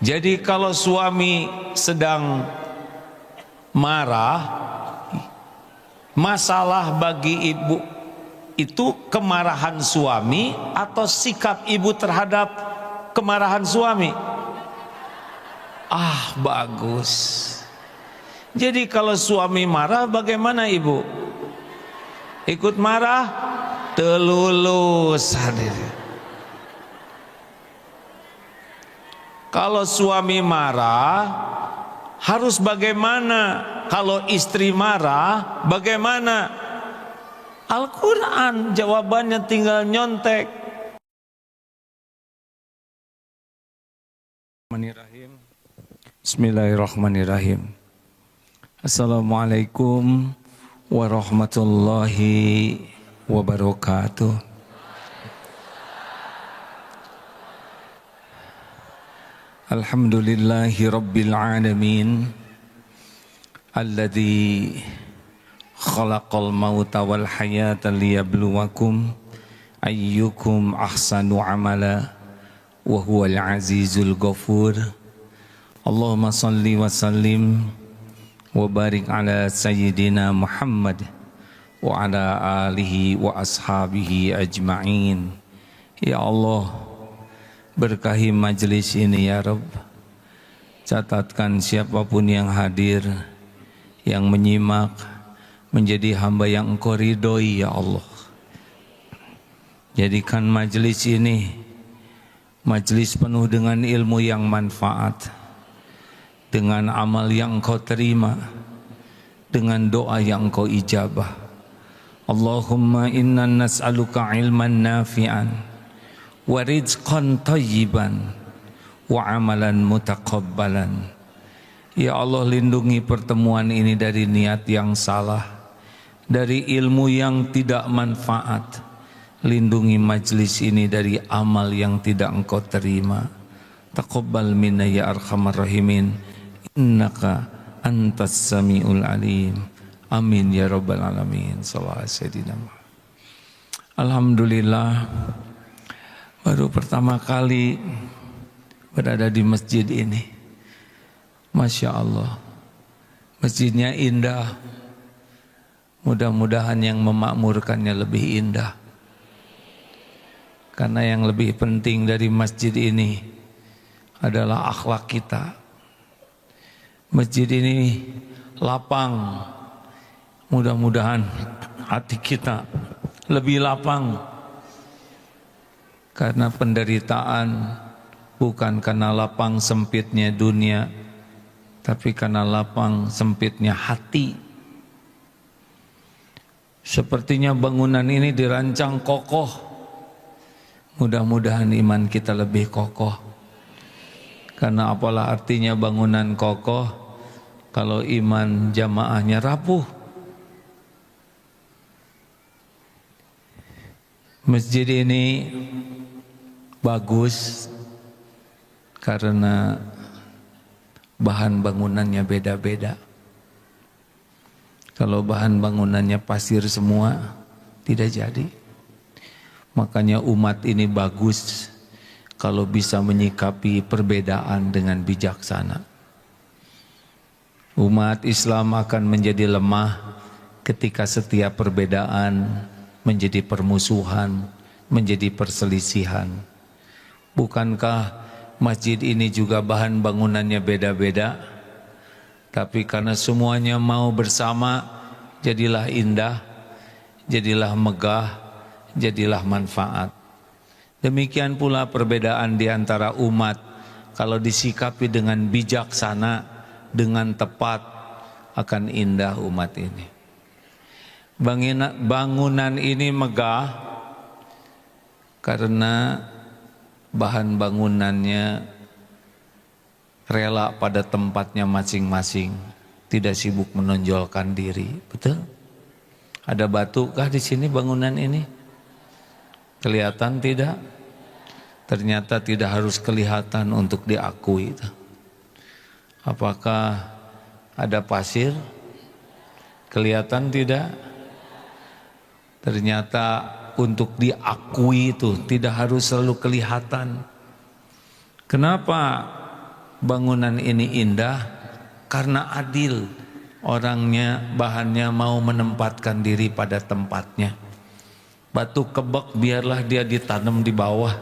Jadi kalau suami sedang marah, masalah bagi ibu itu kemarahan suami atau sikap ibu terhadap kemarahan suami? Ah, bagus. Jadi kalau suami marah bagaimana ibu? Ikut marah? Telulus hadir. Kalau suami marah harus bagaimana? Kalau istri marah bagaimana? Al-Quran jawabannya tinggal nyontek. Bismillahirrahmanirrahim. Assalamualaikum warahmatullahi wabarakatuh. Alhamdulillahi rabbil alamin, alladzi khalaqal mauta wal hayata liyabluwakum ayyukum ahsanu amala wa huwal azizul ghafur. Allahumma salli wa sallim wa barik ala sayyidina Muhammad wa ala alihi wa ashabihi ajma'in. Ya Allah, berkahi majelis ini ya Rabb. Catatkan siapapun yang hadir, yang menyimak, menjadi hamba yang Engkau ridhoi ya Allah. Jadikan majelis ini majelis penuh dengan ilmu yang manfaat, dengan amal yang Engkau terima, dengan doa yang Engkau ijabah. Allahumma inna nas'aluka ilman nafi'an wa rizqan thayyiban wa amalan mutaqabbalan. Ya Allah, lindungi pertemuan ini dari niat yang salah, dari ilmu yang tidak manfaat. Lindungi majlis ini dari amal yang tidak Engkau terima. Taqabbal minna ya arhamar rahimin, innaka antas samiul alim. Amin ya rabbal alamin. Sallallahu alaihi wasallam. Alhamdulillah, baru pertama kali berada di masjid ini. Masya Allah, masjidnya indah. Mudah-mudahan yang memakmurkannya lebih indah. Karena yang lebih penting dari masjid ini adalah akhlak kita. Masjid ini lapang. Mudah-mudahan hati kita lebih lapang. Karena penderitaan bukan karena lapang sempitnya dunia, tapi karena lapang sempitnya hati. Sepertinya bangunan ini dirancang kokoh. Mudah-mudahan iman kita lebih kokoh. Karena apalah artinya bangunan kokoh kalau iman jamaahnya rapuh. Masjid ini bagus karena bahan bangunannya beda-beda. Kalau bahan bangunannya pasir semua, tidak jadi. Makanya umat ini bagus kalau bisa menyikapi perbedaan dengan bijaksana. Umat Islam akan menjadi lemah ketika setiap perbedaan menjadi permusuhan, menjadi perselisihan. Bukankah masjid ini juga bahan bangunannya beda-beda, tapi karena semuanya mau bersama, jadilah indah, jadilah megah, jadilah manfaat. Demikian pula perbedaan di antara umat, kalau disikapi dengan bijaksana, dengan tepat, akan indah umat ini. Bangunan ini megah karena bahan bangunannya rela pada tempatnya masing-masing, tidak sibuk menonjolkan diri. Betul? Ada batu kah di sini bangunan ini? Kelihatan tidak? Ternyata tidak harus kelihatan untuk diakui. Apakah ada pasir? Kelihatan tidak? Ternyata untuk diakui itu tidak harus selalu kelihatan. Kenapa? bangunan ini indah karena adil. Orangnya, bahannya mau menempatkan diri pada tempatnya. Batu kebek biarlah dia ditanam di bawah.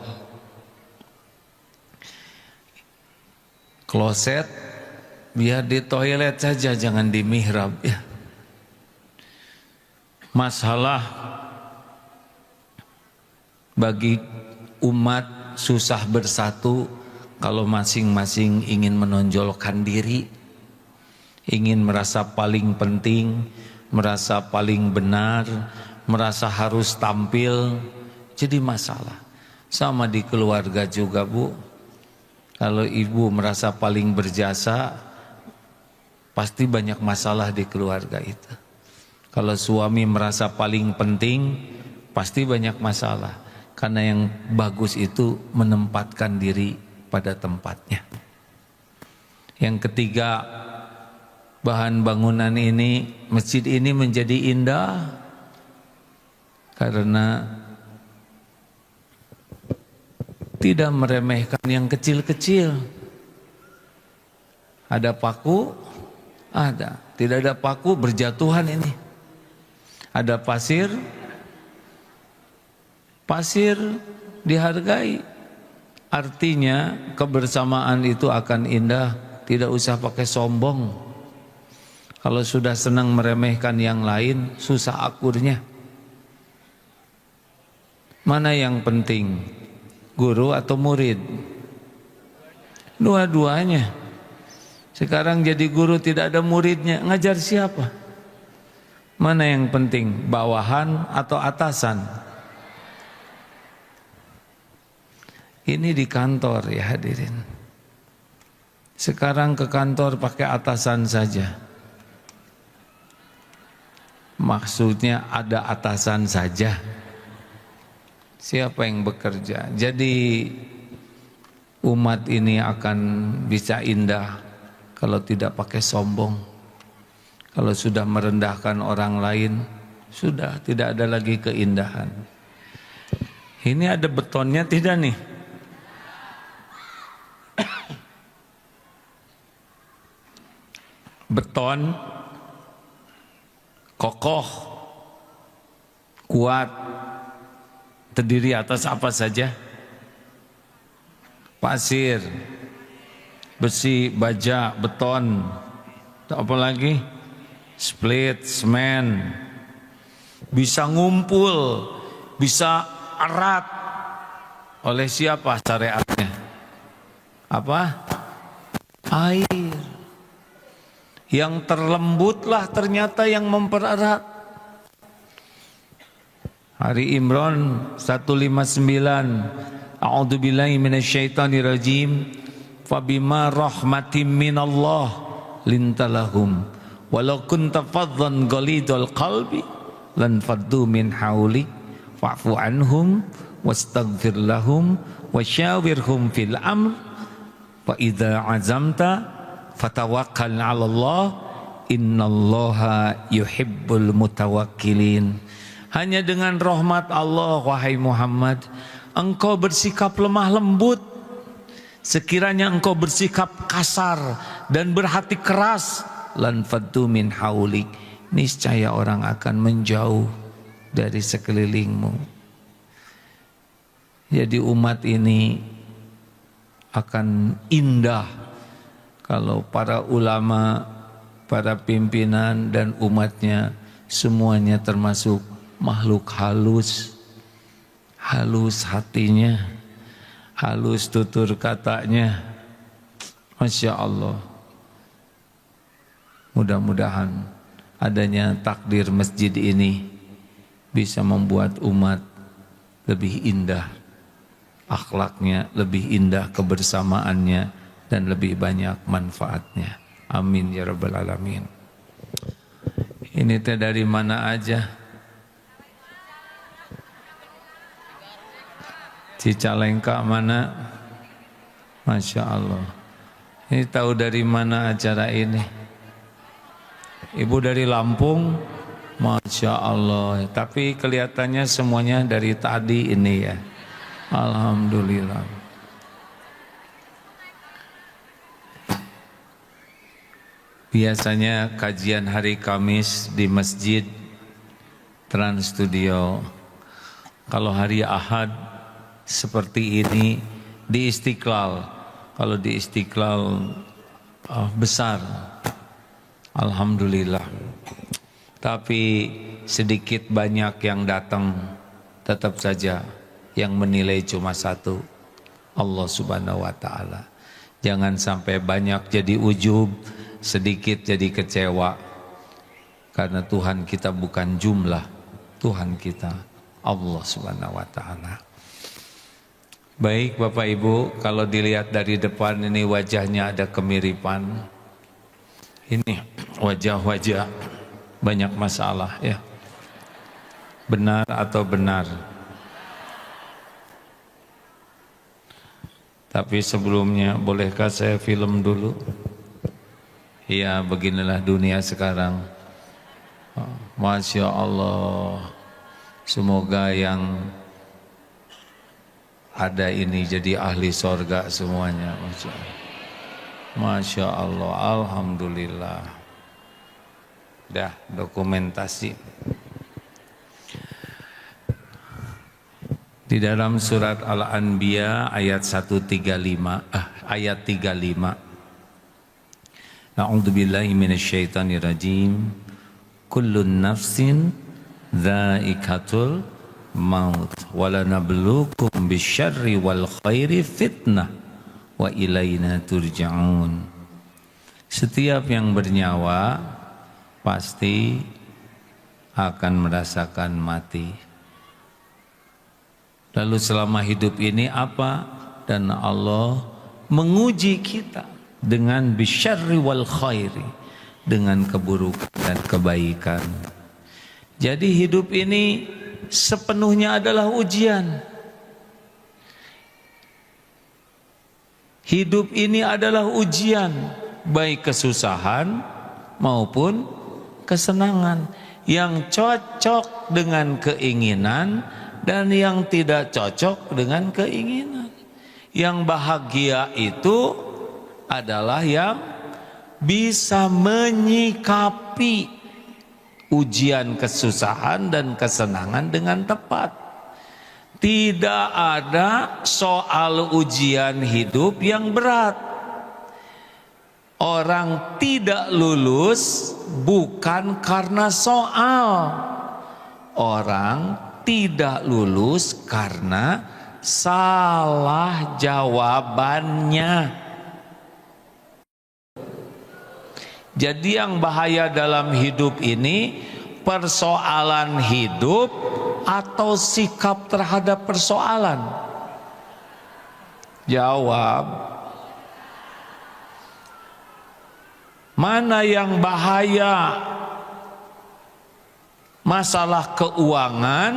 Kloset biar di toilet saja, jangan di mihrab ya. Masalah bagi umat susah bersatu kalau masing-masing ingin menonjolkan diri, ingin merasa paling penting, merasa paling benar, merasa harus tampil, jadi masalah. Sama di keluarga juga, Bu. Kalau ibu merasa paling berjasa, pasti banyak masalah di keluarga itu. Kalau suami merasa paling penting, pasti banyak masalah. Karena yang bagus itu menempatkan diri pada tempatnya. Yang ketiga, bahan bangunan ini, masjid ini menjadi indah karena tidak meremehkan yang kecil-kecil. Ada paku, ada. Tidak ada paku, berjatuhan ini. Ada pasir, pasir dihargai. Artinya kebersamaan itu akan indah, tidak usah pakai sombong. Kalau sudah senang meremehkan yang lain, susah akurnya. Mana yang penting, guru atau murid? Dua-duanya. Sekarang jadi guru tidak ada muridnya, ngajar siapa? Mana yang penting, bawahan atau atasan? Ini di kantor ya hadirin. Sekarang ke kantor pakai atasan saja. Maksudnya ada atasan saja. Siapa yang bekerja? Jadi umat ini akan bisa indah kalau tidak pakai sombong. Kalau sudah merendahkan orang lain, sudah tidak ada lagi keindahan. Ini ada betonnya tidak nih? Beton kokoh, kuat, terdiri atas apa saja? Pasir, besi, baja, beton, apa lagi? Split, semen. Bisa ngumpul, bisa erat. Oleh siapa syariatnya? Apa? Air. Yang terlembutlah ternyata yang mempererat. Hari Imran 159. A'udzubillahi minasyaitonirrajim. Fabima rahmatim minallah lintalahum. Walau kunta faddan ghalidul qalbi lan faddu min haulik fa'fu anhum wastaghfir lahum wasyawirhum fil amr fa idza azamta fatawakkal 'ala Allah innallaha yuhibbul mutawakkilin. Hanya dengan rahmat Allah wahai Muhammad engkau bersikap lemah lembut. Sekiranya engkau bersikap kasar dan berhati keras, lan faddu min haulik, niscaya orang akan menjauh dari sekelilingmu. Jadi umat ini akan indah kalau para ulama, para pimpinan dan umatnya semuanya termasuk makhluk halus. Halus hatinya, halus tutur katanya. Masya Allah. Mudah-mudahan adanya takdir masjid ini bisa membuat umat lebih indah akhlaknya, lebih indah kebersamaannya, dan lebih banyak manfaatnya. Amin ya rabbal alamin. Ini teh dari mana aja? Cicalengka mana? Masya Allah. Ini tahu dari mana acara ini? Ibu dari Lampung? Masya Allah. Tapi kelihatannya semuanya dari tadi ini ya. Alhamdulillah. Biasanya kajian hari Kamis di Masjid Trans Studio. Kalau hari Ahad seperti ini di Istiqlal. Kalau di Istiqlal besar, alhamdulillah. Tapi sedikit banyak yang datang, tetap saja yang menilai cuma satu, Allah Subhanahu wa Ta'ala. Jangan sampai banyak jadi ujub, sedikit jadi kecewa. Karena Tuhan kita bukan jumlah, Tuhan kita Allah Subhanahu wa Ta'ala. Baik Bapak Ibu, kalau dilihat dari depan ini wajahnya ada kemiripan. Ini wajah-wajah banyak masalah ya. Benar atau benar? Tapi sebelumnya bolehkah saya film dulu? Ya, beginilah dunia sekarang. Masya Allah. Semoga yang ada ini jadi ahli sorga semuanya. Masya Allah. Alhamdulillah. Dah dokumentasi. Di dalam surat Al-Anbiya ayat 35. A'udzubillahi minasyaitonirrajim. Kullun nafsin dha'iqatul maut walanabluukum bisyarri wal khairi fitnah wa ilaina turja'un. Setiap yang bernyawa pasti akan merasakan mati. Lalu selama hidup ini apa? Dan Allah menguji kita dengan bisyarri wal khairi, dengan keburukan dan kebaikan. Jadi hidup ini sepenuhnya adalah ujian. Hidup ini adalah ujian, baik kesusahan maupun kesenangan, yang cocok dengan keinginan dan yang tidak cocok dengan keinginan. Yang bahagia itu adalah yang bisa menyikapi ujian kesusahan dan kesenangan dengan tepat. Tidak ada soal ujian hidup yang berat. Orang tidak lulus bukan karena soal. Orang tidak lulus karena salah jawabannya. Jadi yang bahaya dalam hidup ini persoalan hidup atau sikap terhadap persoalan. Jawab. Mana yang bahaya? Masalah keuangan,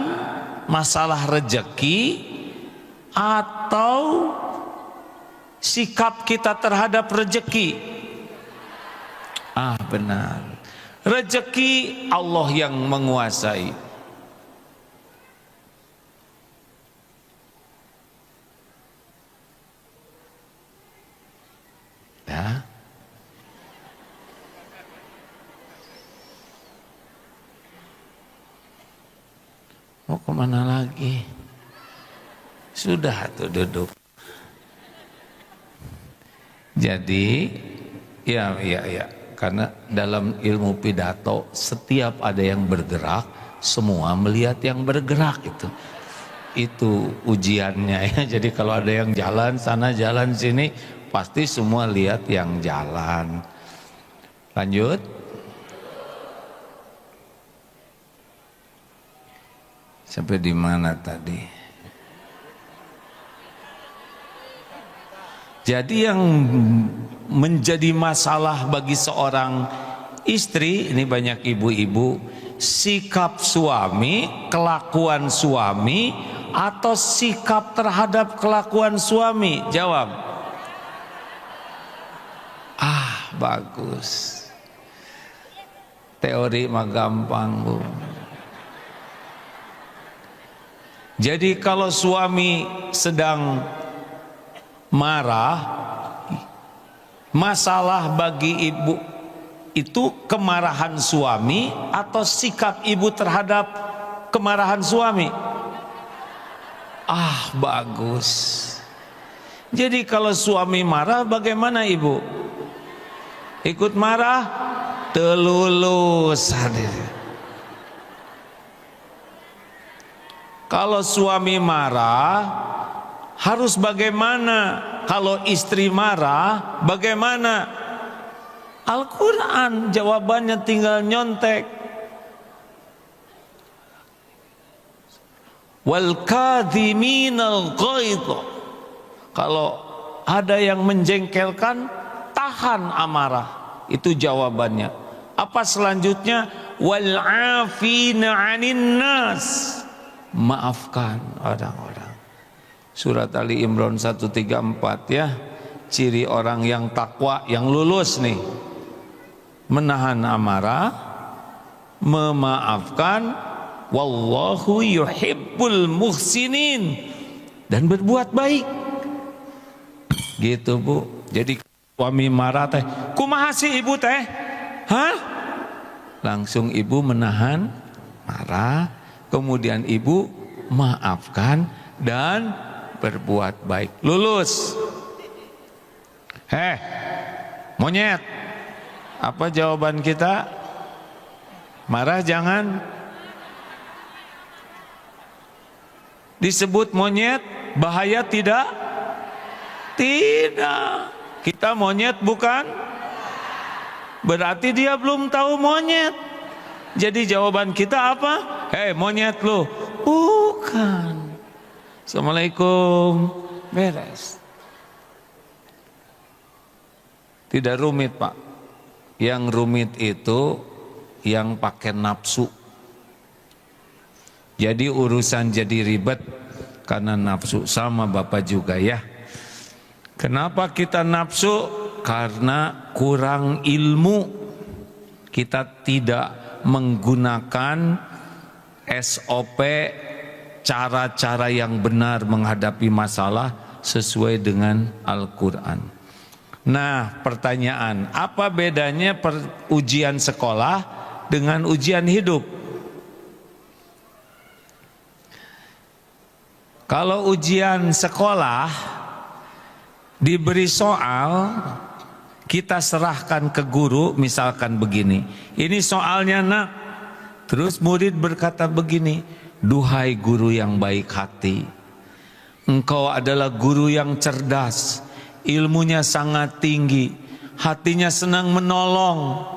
masalah rejeki, atau sikap kita terhadap rejeki? Benar. Rejeki Allah yang menguasai. Ya. Mau kemana lagi? Sudah tuh duduk. Jadi ya. Karena dalam ilmu pidato setiap ada yang bergerak, semua melihat yang bergerak itu. Itu ujiannya ya. Jadi kalau ada yang jalan sana jalan sini, pasti semua lihat yang jalan. Lanjut. Sampai di mana tadi? Jadi yang menjadi masalah bagi seorang istri, ini banyak ibu-ibu, sikap suami, kelakuan suami, atau sikap terhadap kelakuan suami? Jawab. Bagus. Teori mah gampang, Bu. Jadi kalau suami sedang marah, masalah bagi ibu itu kemarahan suami atau sikap ibu terhadap kemarahan suami? Ah, bagus. Jadi kalau suami marah bagaimana ibu? Ikut marah? Telulus hadir. Kalau suami marah harus bagaimana? Kalau istri marah bagaimana? Al-Quran jawabannya tinggal nyontek. Wal kadhiminal ghaidh. Kalau ada yang menjengkelkan, tahan amarah. Itu jawabannya. Apa selanjutnya? Wal afina 'anin nas. Maafkan orang-orang. Surat Ali Imran 134 ya. Ciri orang yang takwa, yang lulus nih. Menahan amarah, memaafkan, wallahu yuhibbul muhsinin, dan berbuat baik. Gitu Bu. Jadi suami marah teh, kumaha sih ibu teh? Hah? Langsung ibu menahan marah, kemudian ibu maafkan dan berbuat baik. Lulus. Monyet. Apa jawaban kita? Marah jangan. Disebut monyet, bahaya tidak? Tidak. Kita monyet bukan? Berarti dia belum tahu monyet. Jadi jawaban kita apa? Monyet lu. Bukan. Assalamualaikum. Beres. Tidak rumit Pak. Yang rumit itu yang pakai nafsu. Jadi urusan jadi ribet karena nafsu. Sama Bapak juga ya. Kenapa kita nafsu? Karena kurang ilmu. Kita tidak menggunakan SOP, cara-cara yang benar menghadapi masalah sesuai dengan Al-Quran. Nah, pertanyaan, apa bedanya ujian sekolah dengan ujian hidup? Kalau ujian sekolah diberi soal, kita serahkan ke guru, misalkan begini, ini soalnya nak. Terus murid berkata begini, duhai guru yang baik hati, engkau adalah guru yang cerdas, ilmunya sangat tinggi, hatinya senang menolong.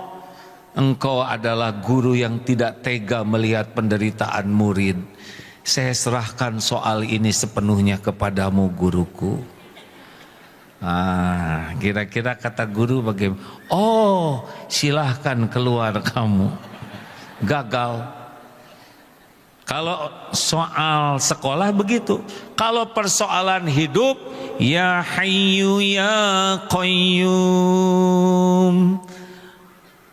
Engkau adalah guru yang tidak tega melihat penderitaan murid. Saya serahkan soal ini sepenuhnya kepadamu guruku. Kira-kira kata guru bagaimana? Oh, silahkan keluar kamu. Gagal. Kalau soal sekolah begitu. Kalau persoalan hidup, ya hayyu ya qayyum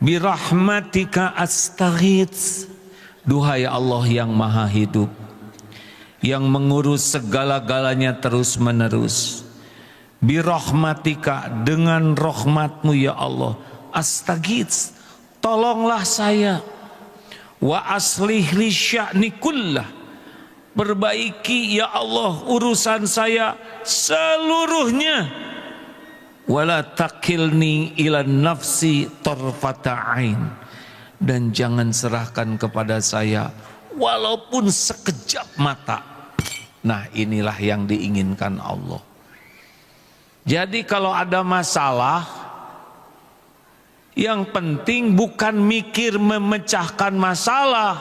birahmatika astaghits. Duhai Allah yang maha hidup, yang mengurus segala-galanya terus menerus. Birahmatika, dengan rahmatmu ya Allah, astaghits, tolonglah saya. Wa aslih li sya'ni kullah, perbaiki ya Allah urusan saya seluruhnya. Wala takilni ila nafsi tarfata ain, dan jangan serahkan kepada saya walaupun sekejap mata. Nah, inilah yang diinginkan Allah. Jadi kalau ada masalah, yang penting bukan mikir memecahkan masalah,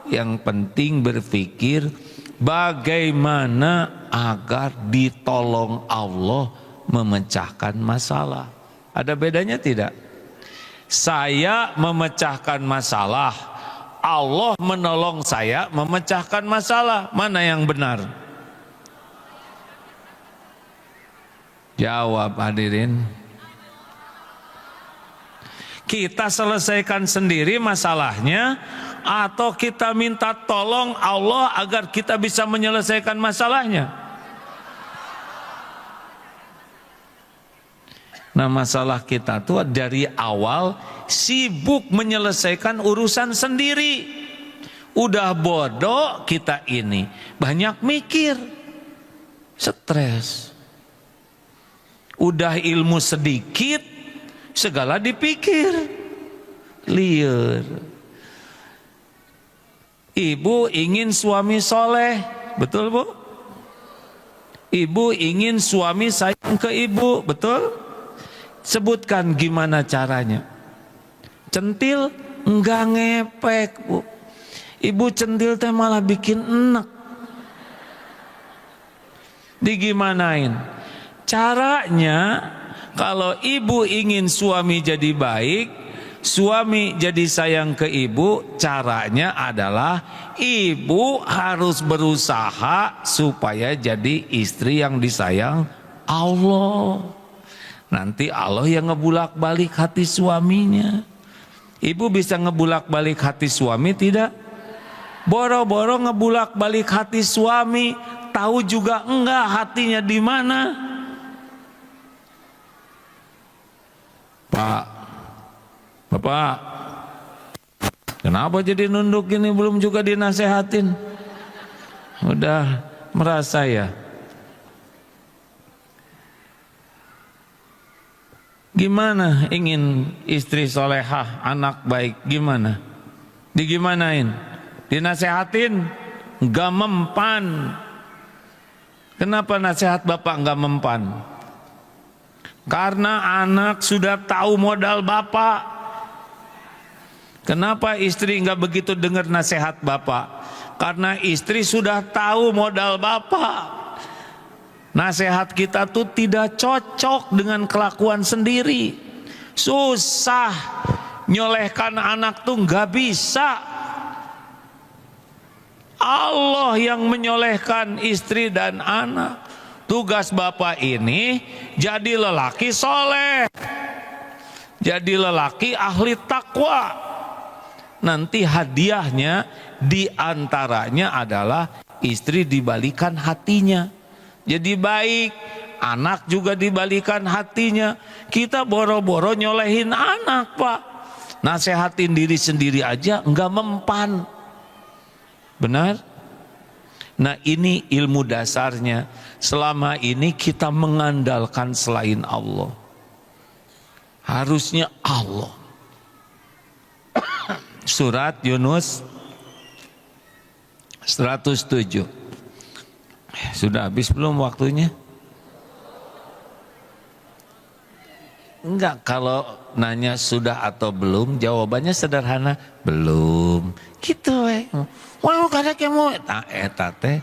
yang penting berpikir bagaimana agar ditolong Allah memecahkan masalah. Ada bedanya tidak? Saya memecahkan masalah, Allah menolong saya memecahkan masalah. Mana yang benar? Jawab hadirin. Kita selesaikan sendiri masalahnya, atau kita minta tolong Allah agar kita bisa menyelesaikan masalahnya? Nah, masalah kita tuh dari awal sibuk menyelesaikan urusan sendiri. Udah bodoh kita ini, banyak mikir, stres. Udah ilmu sedikit, segala dipikir, liar. Ibu ingin suami soleh, betul Bu? Ibu ingin suami sayang ke ibu, betul? Sebutkan gimana caranya. Centil enggak ngepek Bu. Ibu centil teh malah bikin enak. Digimanain? Caranya kalau ibu ingin suami jadi baik, suami jadi sayang ke ibu, caranya adalah ibu harus berusaha supaya jadi istri yang disayang Allah. Nanti Allah yang ngebulak-balik hati suaminya. Ibu bisa ngebulak-balik hati suami tidak? Boro-boro ngebulak-balik hati suami, tahu juga enggak hatinya di mana? Pak, Bapak, kenapa jadi nunduk gini, belum juga dinasehatin? Udah merasa ya? Gimana ingin istri solehah, anak baik, gimana? Digimanain? Dinasehatin? Gak mempan. Kenapa nasihat bapak gak mempan? Karena anak sudah tahu modal bapak. Kenapa istri gak begitu dengar nasihat bapak? Karena istri sudah tahu modal bapak. Nasihat kita tuh tidak cocok dengan kelakuan sendiri. Susah nyolehkan anak tuh nggak bisa. Allah yang menyolehkan istri dan anak. Tugas bapak ini jadi lelaki soleh, jadi lelaki ahli takwa. Nanti hadiahnya diantaranya adalah istri dibalikan hatinya jadi baik, anak juga dibalikan hatinya. Kita boro-boro nyolehin anak Pak, nasehatin diri sendiri aja enggak mempan. Benar? Nah ini ilmu dasarnya. Selama ini kita mengandalkan selain Allah. Harusnya Allah. Surat Yunus 107. Sudah habis belum waktunya? Enggak, kalau nanya sudah atau belum, jawabannya sederhana, belum. Gitu we. Wah, kada kemo eta teh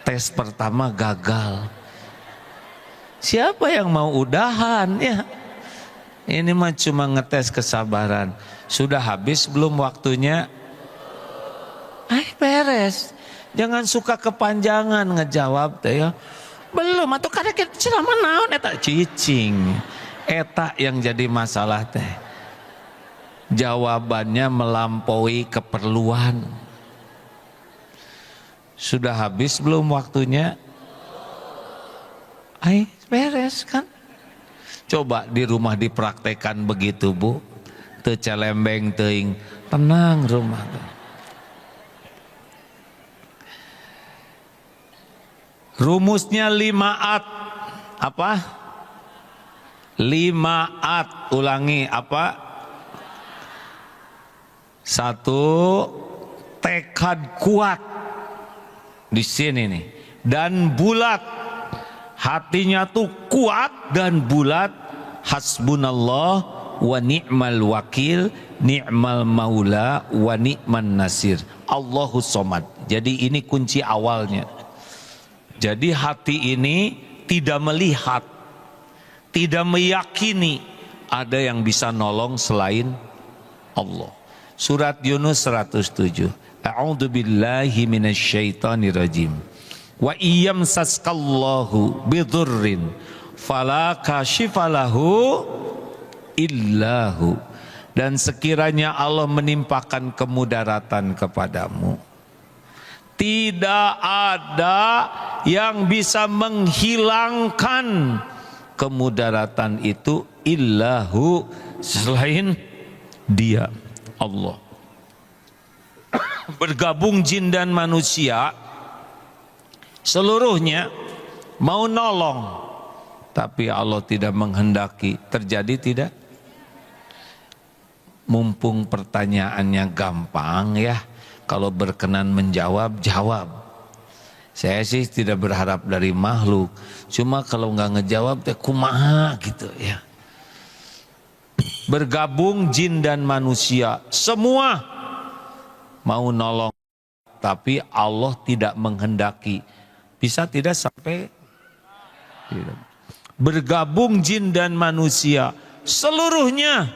tes pertama gagal. Siapa yang mau udahan ya? Ini mah cuma ngetes kesabaran. Sudah habis belum waktunya? Beres. Jangan suka kepanjangan ngejawab teh ya. Belum atau kada ceramah naon eta cicing. Eta yang jadi masalah teh. Jawabannya melampaui keperluan. Sudah habis belum waktunya? Beres kan? Coba di rumah dipraktekan begitu Bu. Teu calembeng teuing, tenang rumah tuh. Rumusnya 5 at. Apa? 5 at. Ulangi apa? 1. Tekad kuat. Di sini nih. Dan bulat. Hatinya tuh kuat dan bulat. Hasbunallah wa ni'mal wakil, ni'mal maula wa ni'man nasir. Allahus somad. Jadi ini kunci awalnya. Jadi hati ini tidak melihat, tidak meyakini ada yang bisa nolong selain Allah. Surat Yunus 107. A'udzu billahi minasyaitonir rajim. Wa iyamsaskallahu bidurrin fala kashifalahu illahu. Dan sekiranya Allah menimpakan kemudaratan kepadamu, tidak ada yang bisa menghilangkan kemudaratan itu illahu, selain Dia, Allah. Bergabung jin dan manusia seluruhnya mau nolong, tapi Allah tidak menghendaki. Terjadi tidak? Mumpung pertanyaannya gampang ya, kalau berkenan menjawab, jawab. Saya sih tidak berharap dari makhluk, cuma kalau nggak ngejawab teh kumaha gitu ya. Bergabung jin dan manusia semua mau nolong, tapi Allah tidak menghendaki. Bisa tidak sampai? Tidak. Bergabung jin dan manusia seluruhnya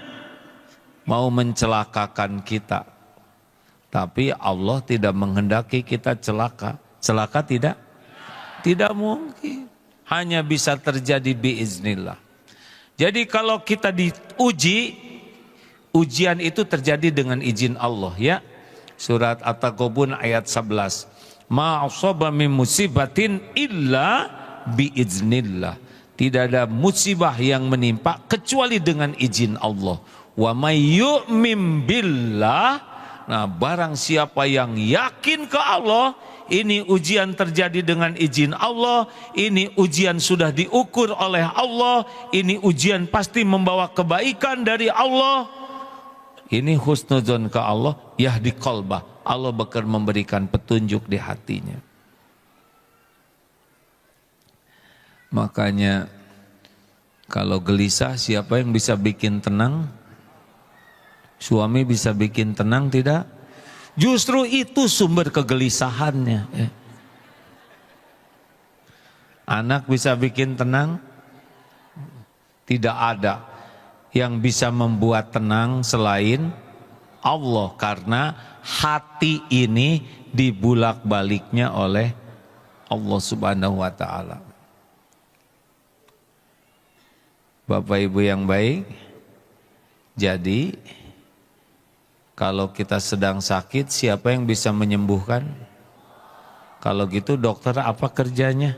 mau mencelakakan kita, tapi Allah tidak menghendaki kita celaka. Celaka tidak? Tidak mungkin. Hanya bisa terjadi biiznillah. Jadi kalau kita diuji, ujian itu terjadi dengan izin Allah ya. Surat At-Taghabun ayat 11. Ma asaba min musibatin illa biiznillah. Tidak ada musibah yang menimpa kecuali dengan izin Allah. Wa may yu'min billah. Nah, barang siapa yang yakin ke Allah, ini ujian terjadi dengan izin Allah, ini ujian sudah diukur oleh Allah, ini ujian pasti membawa kebaikan dari Allah. Ini husnudzon ke Allah, yahdi qalbah. Allah bakal memberikan petunjuk di hatinya. Makanya kalau gelisah, siapa yang bisa bikin tenang? Suami bisa bikin tenang tidak? Justru itu sumber kegelisahannya. Anak bisa bikin tenang? Tidak ada yang bisa membuat tenang selain Allah, karena hati ini dibulak-baliknya oleh Allah Subhanahu wa taala. Bapak Ibu yang baik, jadi kalau kita sedang sakit, siapa yang bisa menyembuhkan? Kalau gitu dokter apa kerjanya?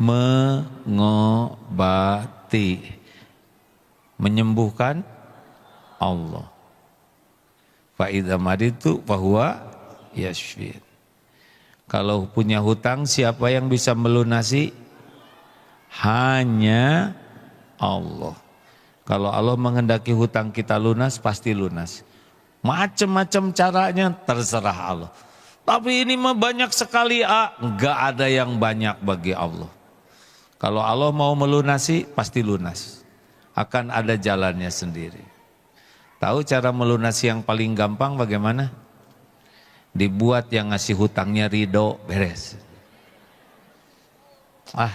Mengobati. Menyembuhkan Allah. Fa idza maritu fahuwa yashfin. Kalau punya hutang, siapa yang bisa melunasi? Hanya Allah. Kalau Allah menghendaki hutang kita lunas, pasti lunas. Macam-macam caranya terserah Allah. Tapi ini mah banyak sekali, enggak ada yang banyak bagi Allah. Kalau Allah mau melunasi, pasti lunas. Akan ada jalannya sendiri. Tahu cara melunasi yang paling gampang bagaimana? Dibuat yang ngasih hutangnya ridho, beres.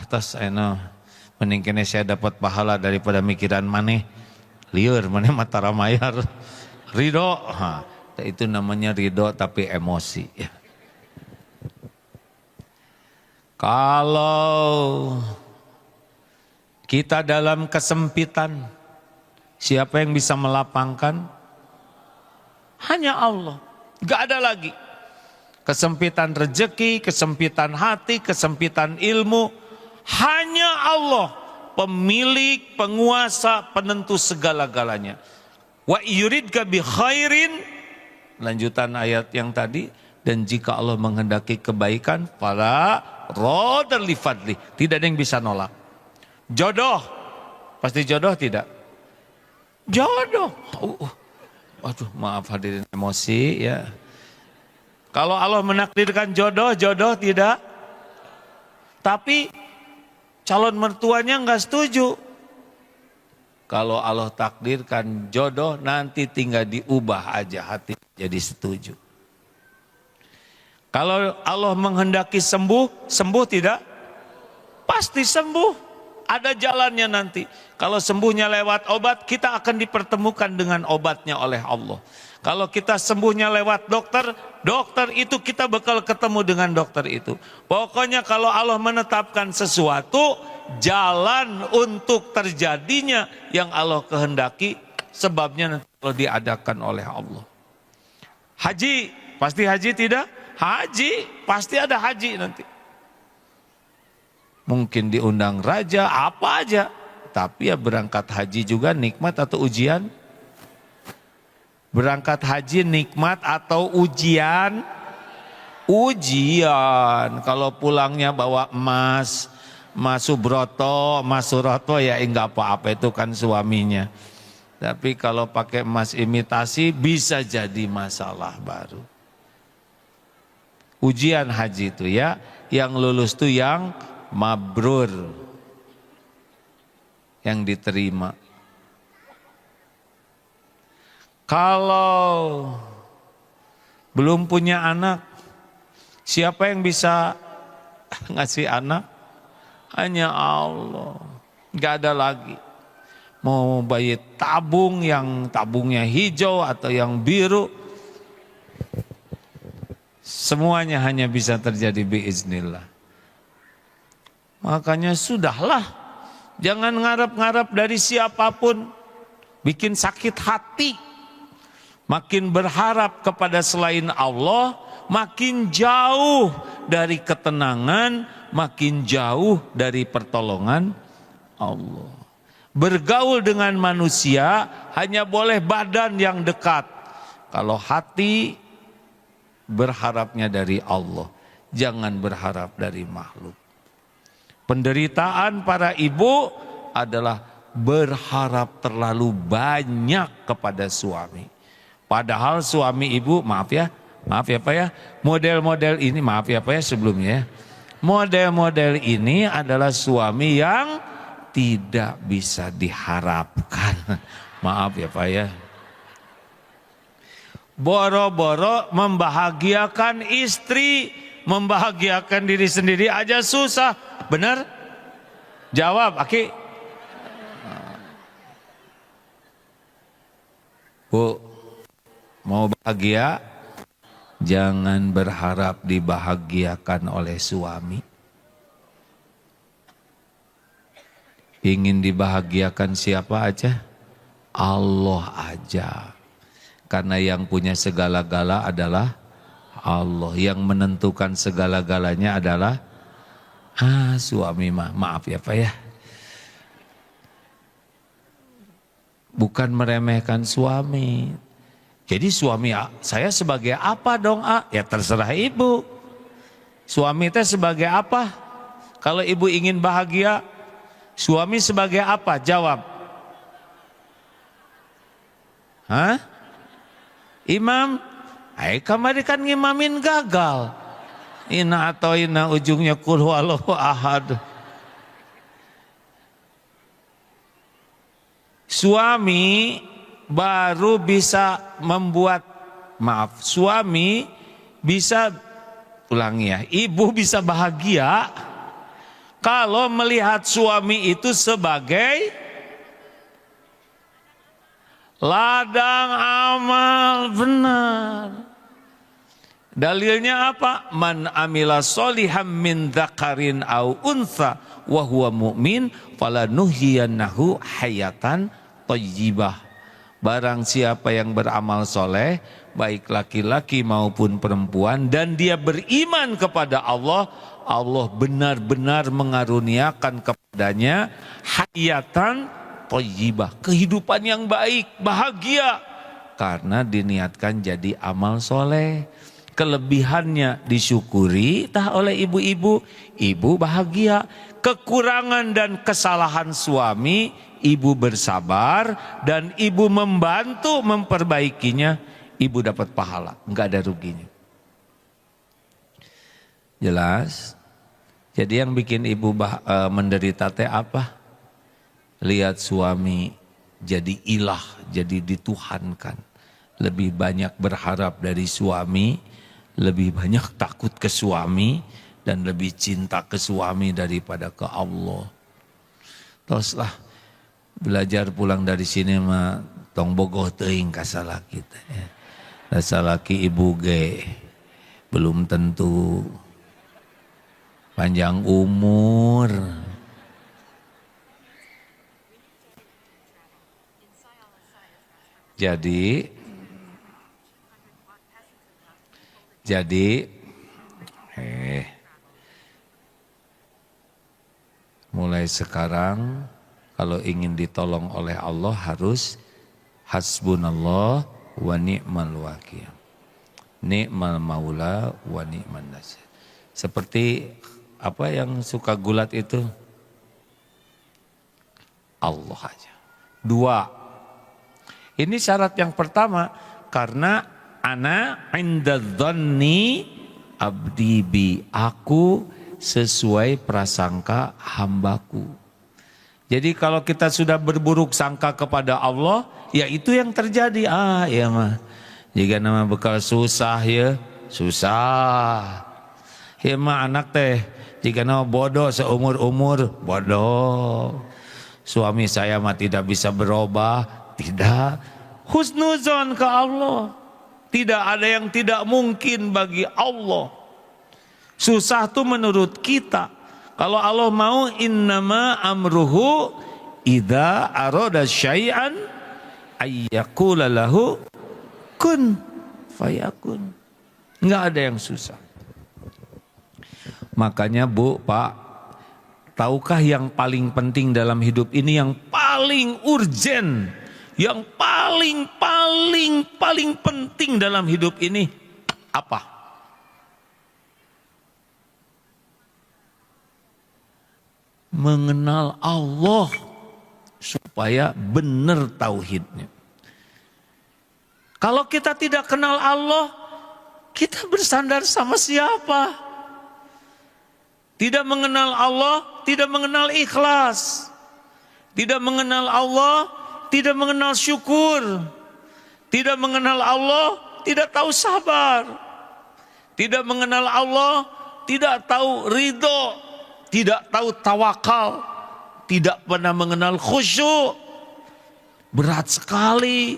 Tos mending kene saya dapat pahala daripada mikiran maneh. Liur maneh mata ramayar. Ridho, itu namanya ridho tapi emosi ya. Kalau kita dalam kesempitan, siapa yang bisa melapangkan? Hanya Allah. Gak ada lagi. Kesempitan rezeki, kesempitan hati, kesempitan ilmu, hanya Allah, pemilik, penguasa, penentu segala-galanya. Wa yuridka bi khairin, lanjutan ayat yang tadi, dan jika Allah menghendaki kebaikan, fala radha li fadli, tidak ada yang bisa nolak. Jodoh, pasti jodoh tidak? Jodoh. Aduh, maaf hadirin emosi ya. Kalau Allah menakdirkan jodoh, jodoh tidak. Tapi calon mertuanya enggak setuju. Kalau Allah takdirkan jodoh, nanti tinggal diubah aja hati jadi setuju. Kalau Allah menghendaki sembuh, sembuh tidak? Pasti sembuh. Ada jalannya nanti. Kalau sembuhnya lewat obat, kita akan dipertemukan dengan obatnya oleh Allah. Kalau kita sembuhnya lewat dokter, dokter itu kita bakal ketemu dengan dokter itu. Pokoknya kalau Allah menetapkan sesuatu, jalan untuk terjadinya yang Allah kehendaki, sebabnya nanti kalau diadakan oleh Allah. Haji, pasti haji tidak? Haji, pasti ada haji nanti. mungkin diundang raja, apa aja. Tapi ya berangkat haji juga nikmat atau ujian? Berangkat haji nikmat atau ujian? Ujian. Kalau pulangnya bawa emas, Mas Subroto, Mas Suroto ya enggak apa-apa, itu kan suaminya. Tapi kalau pakai emas imitasi bisa jadi masalah baru. Ujian haji itu ya, yang lulus itu yang mabrur, yang diterima. Kalau belum punya anak, siapa yang bisa ngasih anak? Hanya Allah. Gak ada lagi. Mau bayi tabung, yang tabungnya hijau atau yang biru, semuanya hanya bisa terjadi biiznillah. Makanya sudahlah, jangan ngarep-ngarep dari siapapun, bikin sakit hati. Makin berharap kepada selain Allah, makin jauh dari ketenangan, makin jauh dari pertolongan Allah. Bergaul dengan manusia hanya boleh badan yang dekat. Kalau hati berharapnya dari Allah, jangan berharap dari makhluk. Penderitaan para ibu adalah berharap terlalu banyak kepada suami. Padahal suami ibu, maaf ya Pak ya, model-model ini, maaf ya Pak ya sebelumnya, model-model ini adalah suami yang tidak bisa diharapkan. Maaf ya Pak ya. Boro-boro membahagiakan istri, membahagiakan diri sendiri aja susah. Benar? Jawab, Aki. Bu, mau bahagia, jangan berharap dibahagiakan oleh suami. Ingin dibahagiakan siapa aja? Allah aja. Karena yang punya segala-gala adalah Allah. Yang menentukan segala-galanya adalah suami mah. Maaf ya Pak ya. Bukan meremehkan suami. Jadi suami saya sebagai apa dong Ya terserah ibu. Suami teh sebagai apa? Kalau ibu ingin bahagia, suami sebagai apa? Jawab. Imam? Kamari kan ngimamin gagal. Ina atau ina ujungnya qul huwallahu ahad. Suami baru bisa membuat, suami bisa, ulangi ya, ibu bisa bahagia kalau melihat suami itu sebagai ladang amal benar. Dalilnya apa? Man amila soliham min dzakarin au untha wa huwa mu'min falanuhyiyannahu hayatan thayyibah. Barang siapa yang beramal soleh, baik laki-laki maupun perempuan, dan dia beriman kepada Allah, Allah benar-benar mengaruniakan kepadanya hayatan thayyibah, kehidupan yang baik, bahagia, karena diniatkan jadi amal soleh. Kelebihannya disyukuri tah oleh ibu-ibu, ibu bahagia. Kekurangan dan kesalahan suami, ibu bersabar dan ibu membantu memperbaikinya, ibu dapat pahala, enggak ada ruginya. Jelas? Jadi yang bikin ibu menderita teh apa? Lihat suami jadi ilah, jadi dituhankan. Lebih banyak berharap dari suami, lebih banyak takut ke suami, dan lebih cinta ke suami daripada ke Allah. Teruslah belajar pulang dari sini mah tong bogoh teuing ka salaki teh. Da salaki ibu ge belum tentu panjang umur. Jadi Mulai sekarang kalau ingin ditolong oleh Allah harus hasbunallah wa ni'mal wakil. Ni'mal maula wa ni'man nasir. Seperti apa yang suka gulat itu? Allah aja. 2. Ini syarat yang pertama, karena ana inda dhanni abdi bi, aku sesuai prasangka hambaku. Jadi kalau kita sudah berburuk sangka kepada Allah, ya itu yang terjadi. Ya mah. Jika nama bekal susah ya, susah. Ya mah anak teh, jika nama bodoh seumur-umur, bodoh. Suami saya mah tidak bisa berubah, tidak. Husnuzon ke Allah. Tidak ada yang tidak mungkin bagi Allah. Susah tuh menurut kita. Kalau Allah mau, innama amruhu idza arada syai'an ayyaqula lahu kun fayakun. Enggak ada yang susah. Makanya Bu, Pak, tahukah yang paling penting dalam hidup ini, yang paling urgen, yang paling penting dalam hidup ini apa? Mengenal Allah supaya benar tauhidnya. Kalau kita tidak kenal Allah, kita bersandar sama siapa? Tidak mengenal Allah, tidak mengenal ikhlas. Tidak mengenal Allah, tidak mengenal syukur. Tidak mengenal Allah, tidak tahu sabar. Tidak mengenal Allah, tidak tahu ridho. Tidak tahu tawakal. Tidak pernah mengenal khusyuk. Berat sekali.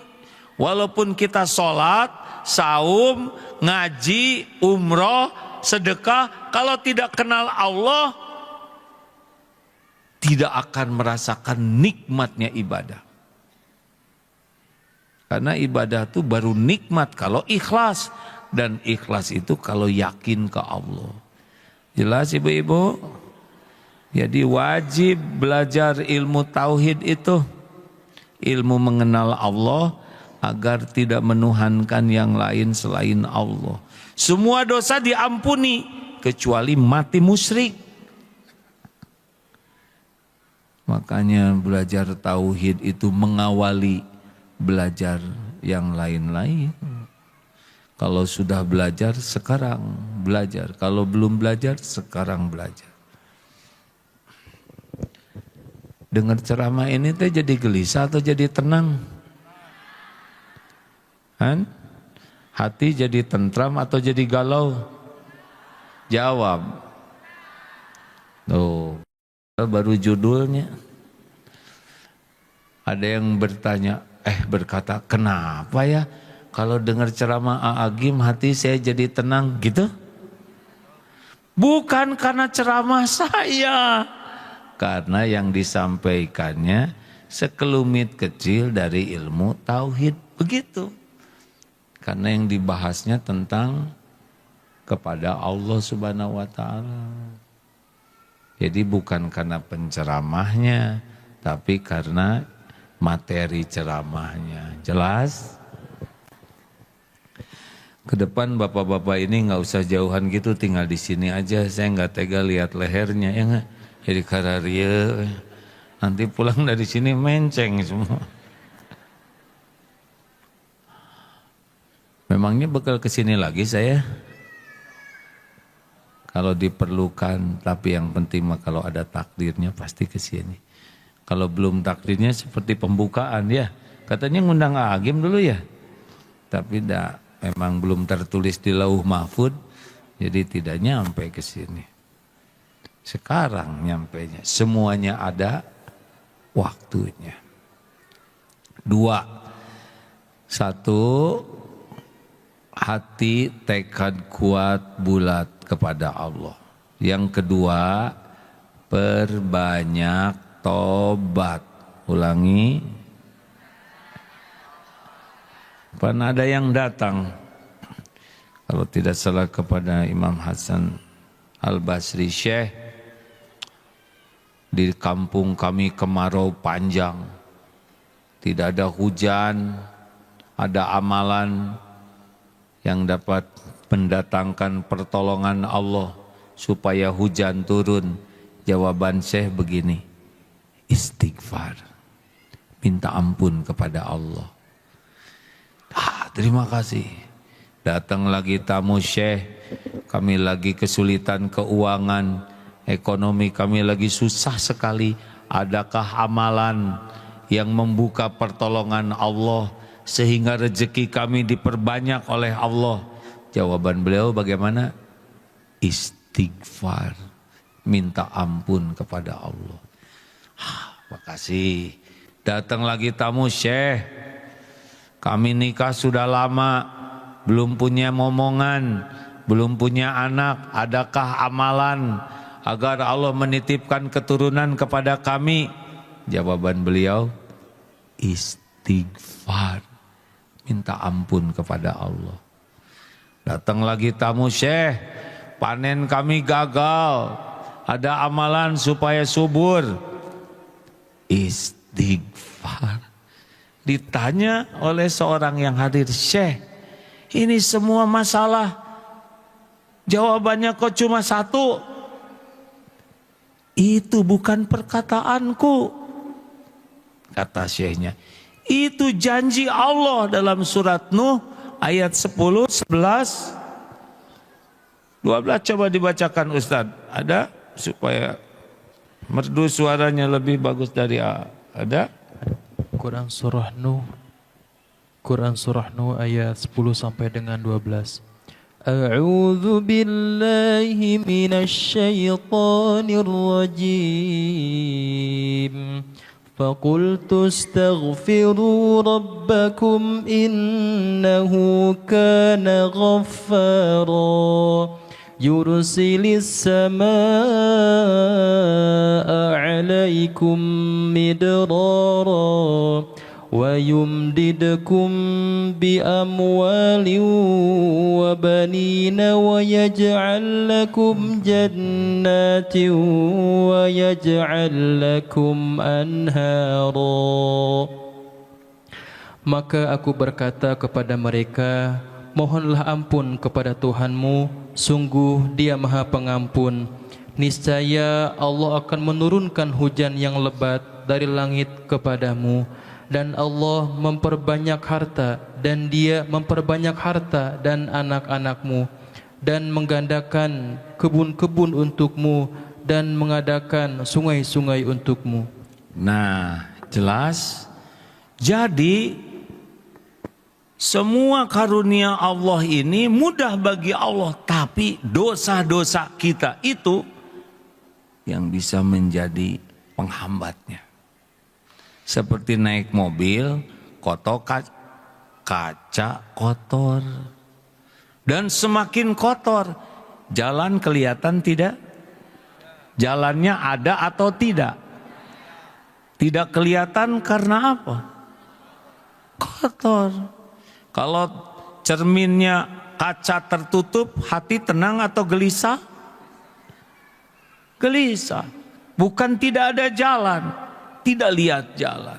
Walaupun kita sholat, saum, ngaji, umroh, sedekah, kalau tidak kenal Allah, tidak akan merasakan nikmatnya ibadah. Karena ibadah itu baru nikmat kalau ikhlas. Dan ikhlas itu kalau yakin ke Allah. Jelas ibu-ibu? Jadi wajib belajar ilmu tauhid itu. Ilmu mengenal Allah agar tidak menuhankan yang lain selain Allah. Semua dosa diampuni kecuali mati musyrik. Makanya belajar tauhid itu mengawali belajar yang lain-lain. Kalau sudah belajar, sekarang belajar. Kalau belum belajar, sekarang belajar. Dengar ceramah ini teh jadi gelisah atau jadi tenang? Kan? Hati jadi tentram atau jadi galau? Jawab. Tuh, baru judulnya. Ada yang berkata, kenapa ya kalau dengar ceramah Agim hati saya jadi tenang gitu? Bukan karena ceramah saya. Karena yang disampaikannya sekelumit kecil dari ilmu tauhid, begitu. Karena yang dibahasnya tentang kepada Allah Subhanahu wa taala. Jadi bukan karena penceramahnya, tapi karena materi ceramahnya. Jelas? Kedepan bapak-bapak ini nggak usah jauhan gitu, tinggal di sini aja. Saya nggak tega lihat lehernya, ya nggak? Jadi kararia, nanti pulang dari sini menceng semua. Memangnya bakal kesini lagi saya? Kalau diperlukan, tapi yang penting mah kalau ada takdirnya pasti kesini. Kalau belum takdirnya seperti pembukaan ya, katanya ngundang Agim dulu ya, tapi memang belum tertulis di lauh mahfud, jadi tidak nyampe kesini. Sekarang nyampainya, semuanya ada waktunya. 2. 1, hati tekad kuat bulat kepada Allah. Yang kedua, perbanyak tobat. Ulangi. Pernah ada yang datang, kalau tidak salah kepada Imam Hasan Al-Basri, Syekh, Di kampung kami kemarau panjang, tidak ada hujan. Ada amalan yang dapat mendatangkan pertolongan Allah supaya hujan turun. Jawaban Syekh begini, istighfar, minta ampun kepada Allah. Terima kasih. Datang lagi tamu Syekh, kami lagi kesulitan keuangan, ekonomi kami lagi susah sekali. Adakah amalan yang membuka pertolongan Allah sehingga rezeki kami diperbanyak oleh Allah? Jawaban beliau bagaimana? Istighfar, minta ampun kepada Allah. Makasih. Datang lagi tamu Syekh, kami nikah sudah lama, belum punya momongan, belum punya anak. Adakah amalan agar Allah menitipkan keturunan kepada kami? Jawaban beliau, istighfar, minta ampun kepada Allah. Datang lagi tamu Syekh, panen kami gagal, ada amalan supaya subur? Istighfar. Ditanya oleh seorang yang hadir, Syekh, ini semua masalah, jawabannya kok cuma satu? Itu bukan perkataanku, kata Syekhnya. Itu janji Allah dalam surat Nuh ayat 10, 11, 12. Coba dibacakan Ustadz. Ada supaya merdu suaranya lebih bagus dari ada. Quran surah Nuh ayat 10 sampai dengan 12. A'udzu billahi minasy syaithanir rajim. Faqultu astaghfiru rabbakum innahu kana ghaffara. Yursilis samaa'a 'alaikum midrara wa yumdidkum bi amwalin wa banina wa yaj'al lakum jannatin wa yaj'al lakum anhara. Maka aku berkata kepada mereka, mohonlah ampun kepada Tuhanmu, sungguh Dia Maha Pengampun. Niscaya Allah akan menurunkan hujan yang lebat dari langit kepadamu, dan Allah memperbanyak harta, dan Dia memperbanyak harta dan anak-anakmu, dan menggandakan kebun-kebun untukmu, dan mengadakan sungai-sungai untukmu. Nah, jelas. Jadi semua karunia Allah ini mudah bagi Allah, tapi dosa-dosa kita itu yang bisa menjadi penghambatnya. Seperti naik mobil, kaca kotor. Dan semakin kotor, jalan kelihatan tidak? Jalannya ada atau tidak? Tidak kelihatan karena apa? Kotor. Kalau cerminnya kaca tertutup, hati tenang atau gelisah? Gelisah. Bukan tidak ada jalan, tidak lihat jalan.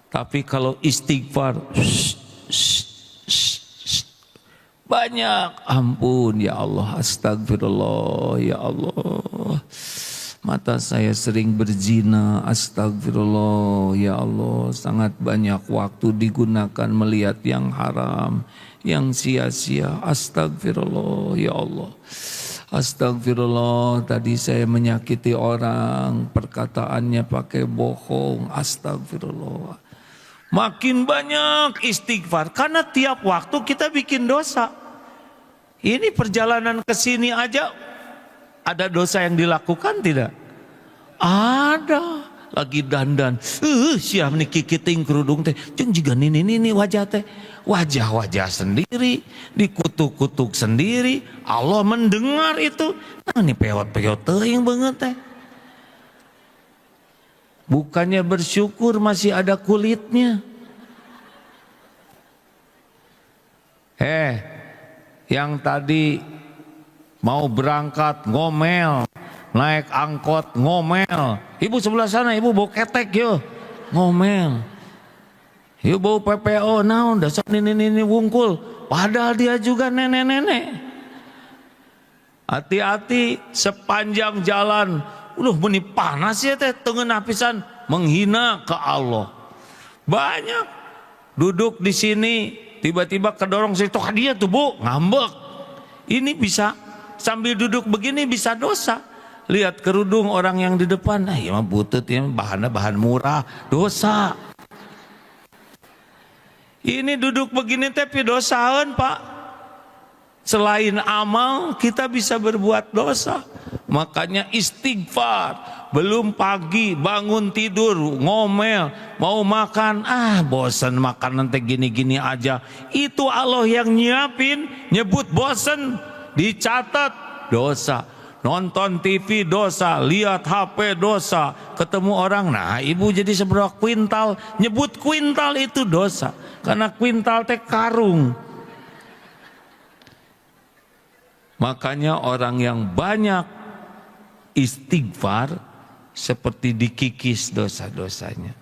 Tapi kalau istighfar, banyak ampun ya Allah, astagfirullah ya Allah. Mata saya sering berzina, astagfirullah ya Allah. Sangat banyak waktu digunakan melihat yang haram, yang sia-sia, astagfirullah ya Allah. Astagfirullah, tadi saya menyakiti orang, perkataannya pakai bohong, astagfirullah. Makin banyak istighfar, karena tiap waktu kita bikin dosa. Ini perjalanan ke sini aja ada dosa yang dilakukan tidak? Ada. Lagi dandan, siap nih kikiting kerudung teh, jeung jiga nini wajah teh, wajah sendiri, dikutuk-kutuk sendiri, Allah mendengar itu. Nah ini peot-peot teuing banget teh. Bukannya bersyukur masih ada kulitnya. Yang tadi mau berangkat ngomel, naik angkot ngomel. Ibu sebelah sana, ibu bau ketek yo, ngomel. Ibu bau PPO, naon dasar ini wungkul. Padahal dia juga nenek-nenek. Hati-hati sepanjang jalan. Meni panas ya teh, tengenah pisan menghina ke Allah. Banyak duduk di sini tiba-tiba kedorong situ dia tuh bu ngambek. Ini bisa sambil duduk begini bisa dosa. Lihat kerudung orang yang di depan, nah ya mah butut ya bahan murah, dosa. Ini duduk begini tapi dosaen Pak. Selain amal kita bisa berbuat dosa. Makanya istighfar. Belum pagi bangun tidur ngomel mau makan, bosan makan nanti gini-gini aja. Itu Allah yang nyiapin, nyebut bosan, dicatat dosa. Nonton TV dosa, lihat HP dosa, ketemu orang, nah ibu jadi seberapa kuintal, nyebut kuintal itu dosa. Karena kuintal teh karung. Makanya orang yang banyak istighfar seperti dikikis dosa-dosanya.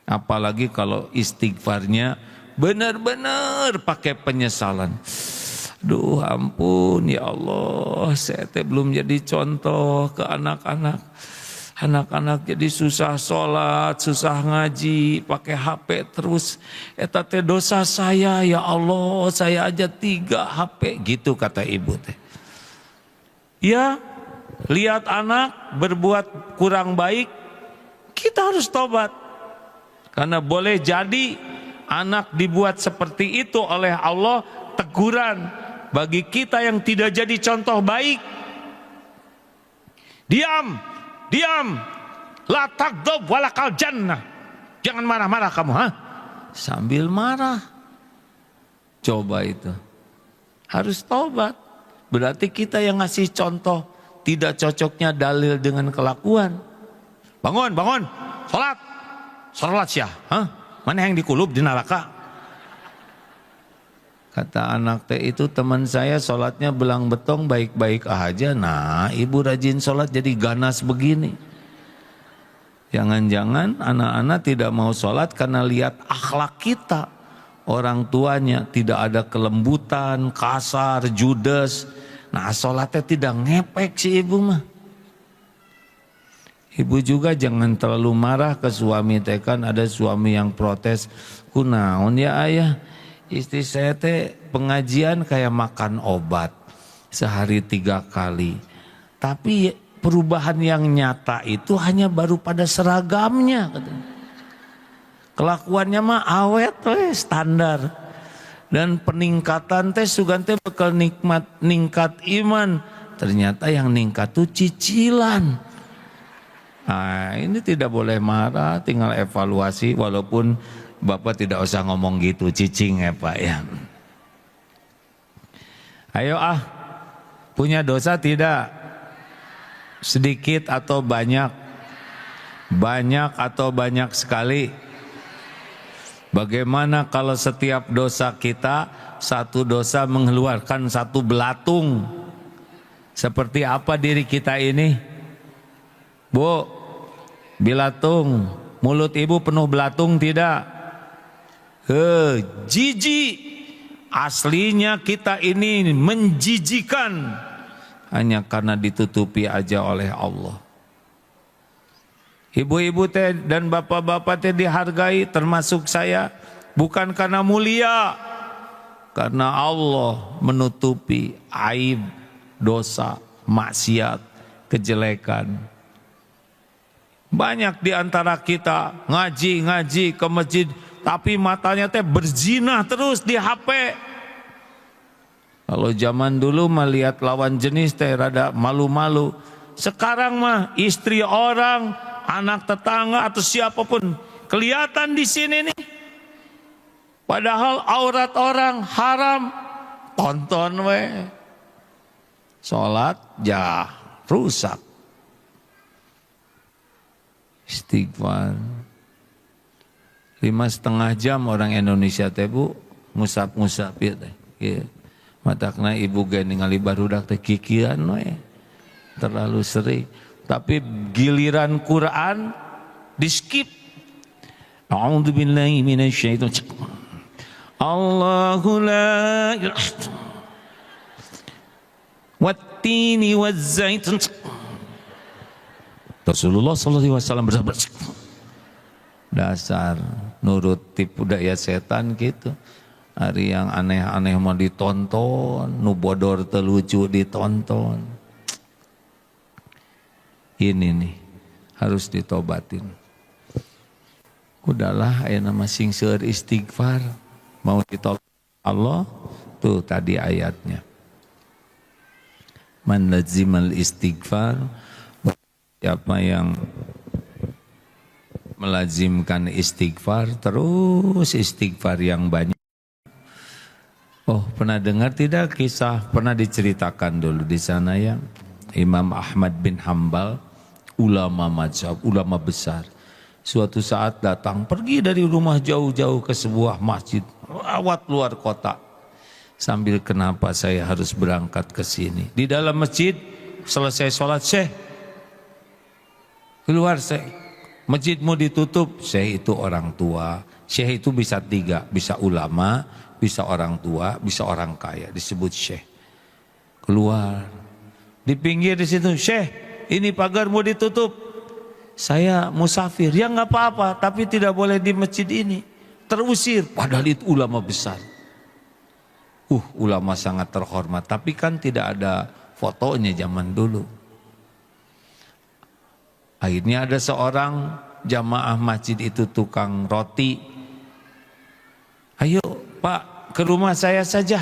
Apalagi kalau istighfarnya benar-benar pakai penyesalan. Duh ampun ya Allah, saya teh belum jadi contoh ke anak-anak. Anak-anak jadi susah sholat, susah ngaji, pakai HP terus. Eta teh dosa saya ya Allah, saya aja 3 HP gitu kata ibu teh. Ya, lihat anak berbuat kurang baik, kita harus tobat. Karena boleh jadi anak dibuat seperti itu oleh Allah, teguran bagi kita yang tidak jadi contoh baik. Diam, la taghdab walakal jannah. Jangan marah-marah kamu, sambil marah. Coba itu. Harus tobat. Berarti kita yang ngasih contoh tidak cocoknya dalil dengan kelakuan. Bangun, sholat syah. Mana yang dikulub di neraka? Kata anak teh itu teman saya sholatnya belang betong baik-baik aja. Nah ibu rajin sholat jadi ganas begini. Jangan-jangan anak-anak tidak mau sholat karena lihat akhlak kita. Orang tuanya tidak ada kelembutan, kasar, judes. Nah sholatnya tidak ngepek si ibu mah. Ibu juga jangan terlalu marah ke suami teh, kan ada suami yang protes. Kunaon ya ayah, istri saya teh pengajian kayak makan obat sehari 3 kali. Tapi perubahan yang nyata itu hanya baru pada seragamnya. Kelakuannya mah awet standar. Dan peningkatan teh sugan teh bakal ningkat iman. Ternyata yang ningkat tuh cicilan. Nah ini tidak boleh marah, tinggal evaluasi. Walaupun Bapak tidak usah ngomong gitu, cicing ya Pak ya. Ayo punya dosa tidak? Sedikit atau banyak? Banyak atau banyak sekali? Bagaimana kalau setiap dosa kita, satu dosa mengeluarkan 1 belatung? Seperti apa diri kita ini? Bu, belatung, mulut ibu penuh belatung tidak? Jijik. Aslinya kita ini menjijikan. Hanya karena ditutupi aja oleh Allah. Ibu-ibu teh dan bapak-bapak teh dihargai termasuk saya. Bukan karena mulia. Karena Allah menutupi aib, dosa, maksiat, kejelekan. Banyak di antara kita ngaji ke masjid. Tapi matanya teh berzina terus di HP. Kalau zaman dulu melihat lawan jenis teh rada malu-malu. Sekarang mah istri orang, anak tetangga atau siapapun kelihatan di sini nih. Padahal aurat orang haram, tonton we. Salat rusak. Istighfar. 5,5 jam orang Indonesia teh bu ngusap-ngusap ya teh. Matakna ibu ge ningali barudak teh kikian we. terlalu sering. Tapi giliran Quran di skip. A'udzubillahi minasyaitonir rajim. Allahu la ilaha wattini wazzaitun. Rasulullah sallallahu alaihi wasallam bersabda, dasar nurut tipu daya setan gitu. Hari yang aneh-aneh mau ditonton, nu bodor telucu ditonton. Ini nih harus ditobatin. Udahlah, ayeuna masing seueur istighfar, mau ditolak Allah. Tuh tadi ayatnya. Man lazimal istighfar, siapa yang melazimkan istighfar, terus istighfar yang banyak. Oh, pernah dengar tidak kisah, pernah diceritakan dulu di sana ya, Imam Ahmad bin Hambal, ulama mazhab, ulama besar. Suatu saat datang, pergi dari rumah jauh-jauh ke sebuah masjid, lewat luar kota. Sambil, kenapa saya harus berangkat ke sini? Di dalam masjid, selesai sholat, Syekh, keluar Syekh. Masjidmu ditutup. Syekh itu orang tua. Syekh itu bisa tiga, bisa ulama, bisa orang tua, bisa orang kaya, disebut syekh. Keluar di pinggir di situ, Syekh, ini pagar mau ditutup. Saya musafir. Ya nggak apa-apa, tapi tidak boleh di masjid ini. Terusir. Padahal itu ulama besar. Ulama sangat terhormat. Tapi kan tidak ada fotonya zaman dulu. Akhirnya ada seorang jamaah masjid itu tukang roti. Ayo Pak, ke rumah saya saja.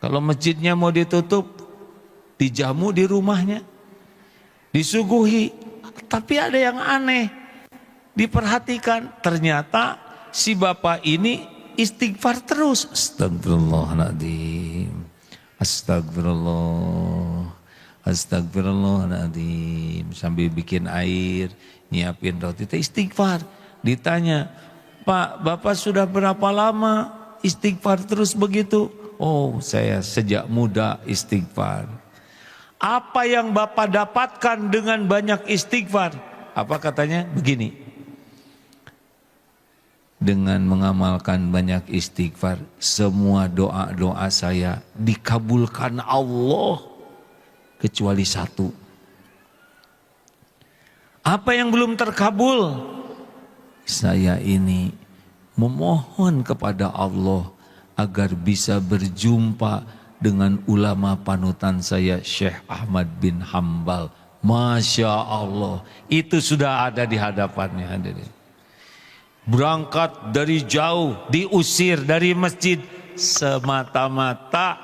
Kalau masjidnya mau ditutup, dijamu di rumahnya, disuguhi. Tapi ada yang aneh, diperhatikan. Ternyata si bapak ini istighfar terus. Astagfirullahaladzim, astagfirullah, astagfirullahaladzim. Sambil bikin air, nyiapin roti, istighfar. Ditanya, Pak, Bapak sudah berapa lama istighfar terus begitu? Oh, saya sejak muda istighfar. Apa yang Bapak dapatkan dengan banyak istighfar? Apa katanya? Begini. Dengan mengamalkan banyak istighfar, semua doa-doa saya dikabulkan Allah kecuali satu. Apa yang belum terkabul? Saya ini memohon kepada Allah agar bisa berjumpa dengan ulama panutan saya, Syekh Ahmad bin Hambal. Masya Allah, itu sudah ada di hadapannya. Berangkat dari jauh, diusir dari masjid semata-mata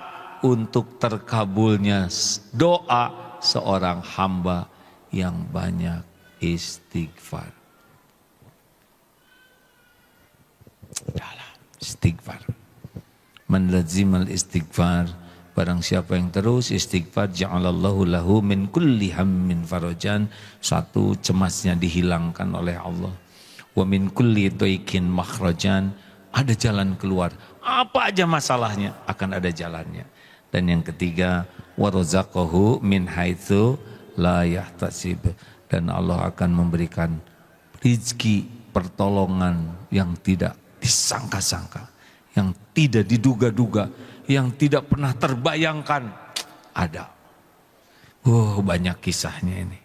untuk terkabulnya doa seorang hamba yang banyak istighfar. Istighfar. Man lazimal istighfar, barang siapa yang terus istighfar, ja'alallahu lahu min kulli hammin farajan, satu cemasnya dihilangkan oleh Allah. Wa min kulli dhaikin makhrajan, ada jalan keluar. Apa aja masalahnya akan ada jalannya. Dan yang ketiga, wa razaqahu min haitsu la yahtasib, dan Allah akan memberikan rezeki, pertolongan yang tidak disangka-sangka, yang tidak diduga-duga, yang tidak pernah terbayangkan. Ada. Banyak kisahnya ini.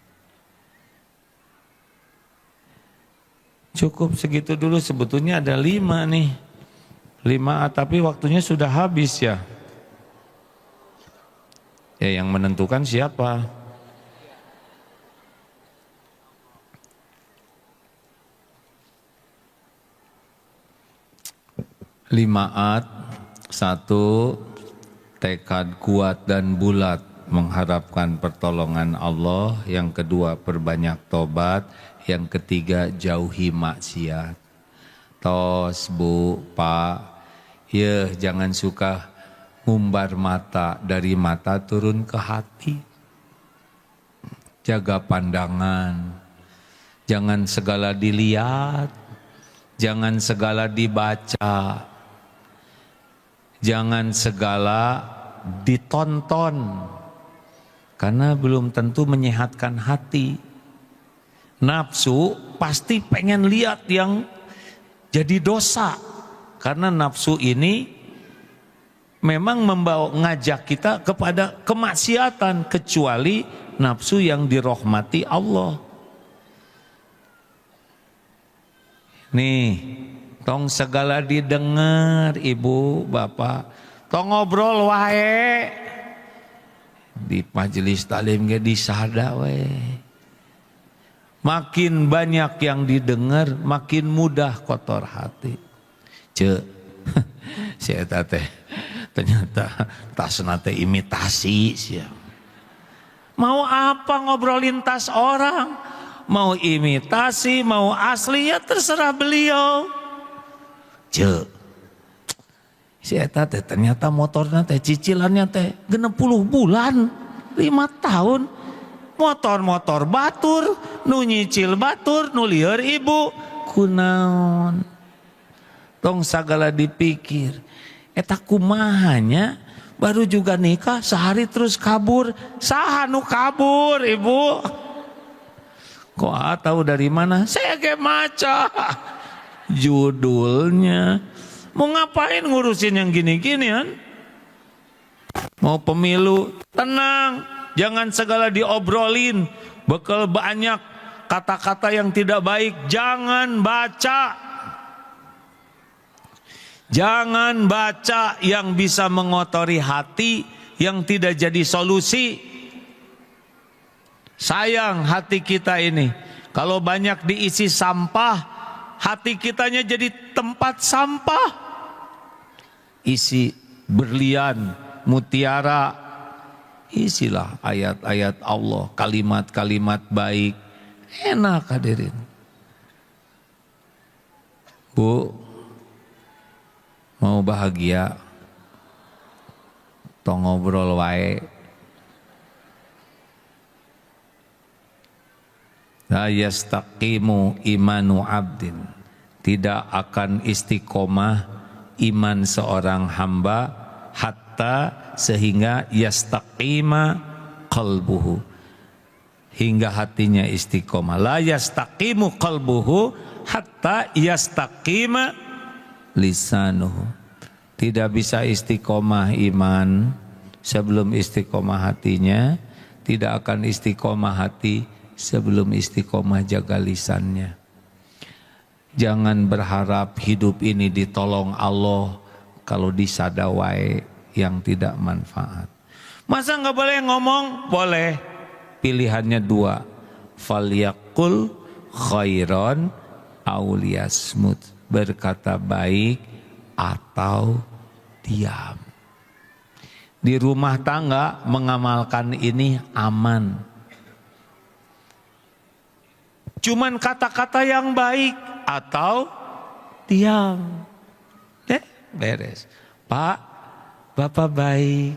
Cukup segitu dulu, sebetulnya ada 5 nih. 5, tapi waktunya sudah habis ya. Ya, yang menentukan siapa? Limaat, 1, tekad kuat dan bulat mengharapkan pertolongan Allah. Yang kedua, perbanyak tobat. Yang ketiga, jauhi maksiat. Tos Bu, Pak, ya jangan suka ngumbar mata, dari mata turun ke hati. Jaga pandangan, jangan segala dilihat, jangan segala dibaca, jangan segala ditonton. Karena belum tentu menyehatkan hati. Nafsu pasti pengen lihat yang jadi dosa. Karena nafsu ini memang ngajak kita kepada kemaksiatan, kecuali nafsu yang dirahmati Allah. Nih, tong segala didengar ibu, bapak, tong ngobrol wae di majelis taklim ge disada wae. Makin banyak yang didengar, makin mudah kotor hati. Si eta teh ternyata tasna teh imitasi sia. Mau apa ngobrolin tas orang? Mau imitasi, mau asli, ya terserah beliau. Si eta teh ternyata motornya teh cicilannya teh 60 bulan, 5 tahun. Motor-motor batur, nu nyicil batur, nu lieur ibu, kunaon. Tong sagala dipikir. Eta kumahanya baru juga nikah sehari terus kabur. Saha nu kabur ibu? Kok tahu dari mana? Saya ge maca judulnya. Mau ngapain ngurusin yang gini-ginian? Mau pemilu, tenang. Jangan segala diobrolin, bekal banyak kata-kata yang tidak baik, jangan baca. Jangan baca yang bisa mengotori hati, yang tidak jadi solusi. Sayang hati kita ini, kalau banyak diisi sampah, hati kitanya jadi tempat sampah. Isi berlian, mutiara, isilah ayat-ayat Allah, kalimat-kalimat baik. Enak hadirin. Bu, mau bahagia, tong ngobrol wae. La yastaqimu imanu abdin. Tidak akan istiqomah iman seorang hamba hatta sehingga yastaqima qalbuhu, hingga hatinya istiqomah. La yastaqimu qalbuhu hatta yastaqima lisanuhu. Tidak bisa istiqomah iman sebelum istiqomah hatinya, tidak akan istiqomah hati sebelum istiqomah jaga lisannya. Jangan berharap hidup ini ditolong Allah kalau disadawai yang tidak manfaat. Masa nggak boleh ngomong? Boleh. Pilihannya dua. Falyaqul khairan aw liyasmut. Berkata baik atau diam. Di rumah tangga mengamalkan ini aman. Cuman kata-kata yang baik atau diam. Beres. Pak, Bapak baik.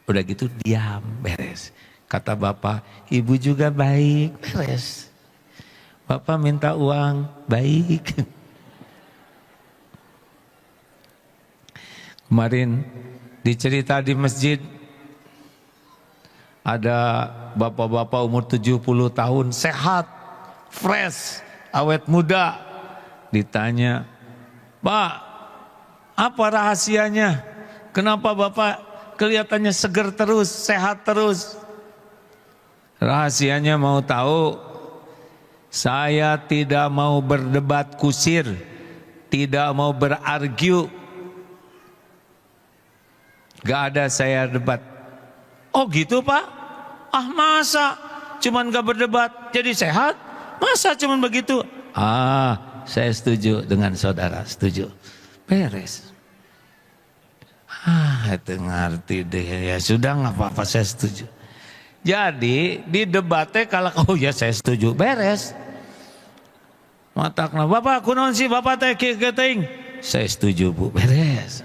Udah gitu diam, beres. Kata bapak, ibu juga baik, beres. Bapak minta uang, baik. Kemarin dicerita di masjid, ada bapak-bapak umur 70 tahun, sehat, fresh, awet muda. Ditanya, Pak, apa rahasianya? Kenapa Bapak kelihatannya seger terus, sehat terus? Rahasianya mau tahu? Saya tidak mau berdebat kusir, tidak mau berargu. Gak ada saya debat. Oh gitu Pak? Ah masa cuman gak berdebat jadi sehat? Masa cuman begitu? Ah saya setuju dengan saudara, setuju. Beres. Itu ngerti deh, ya sudah nggak apa-apa, saya setuju. Jadi di debatnya kalau oh ya saya setuju, beres. Matakna bapak kunaon sih bapak teh keting, saya setuju bu, beres.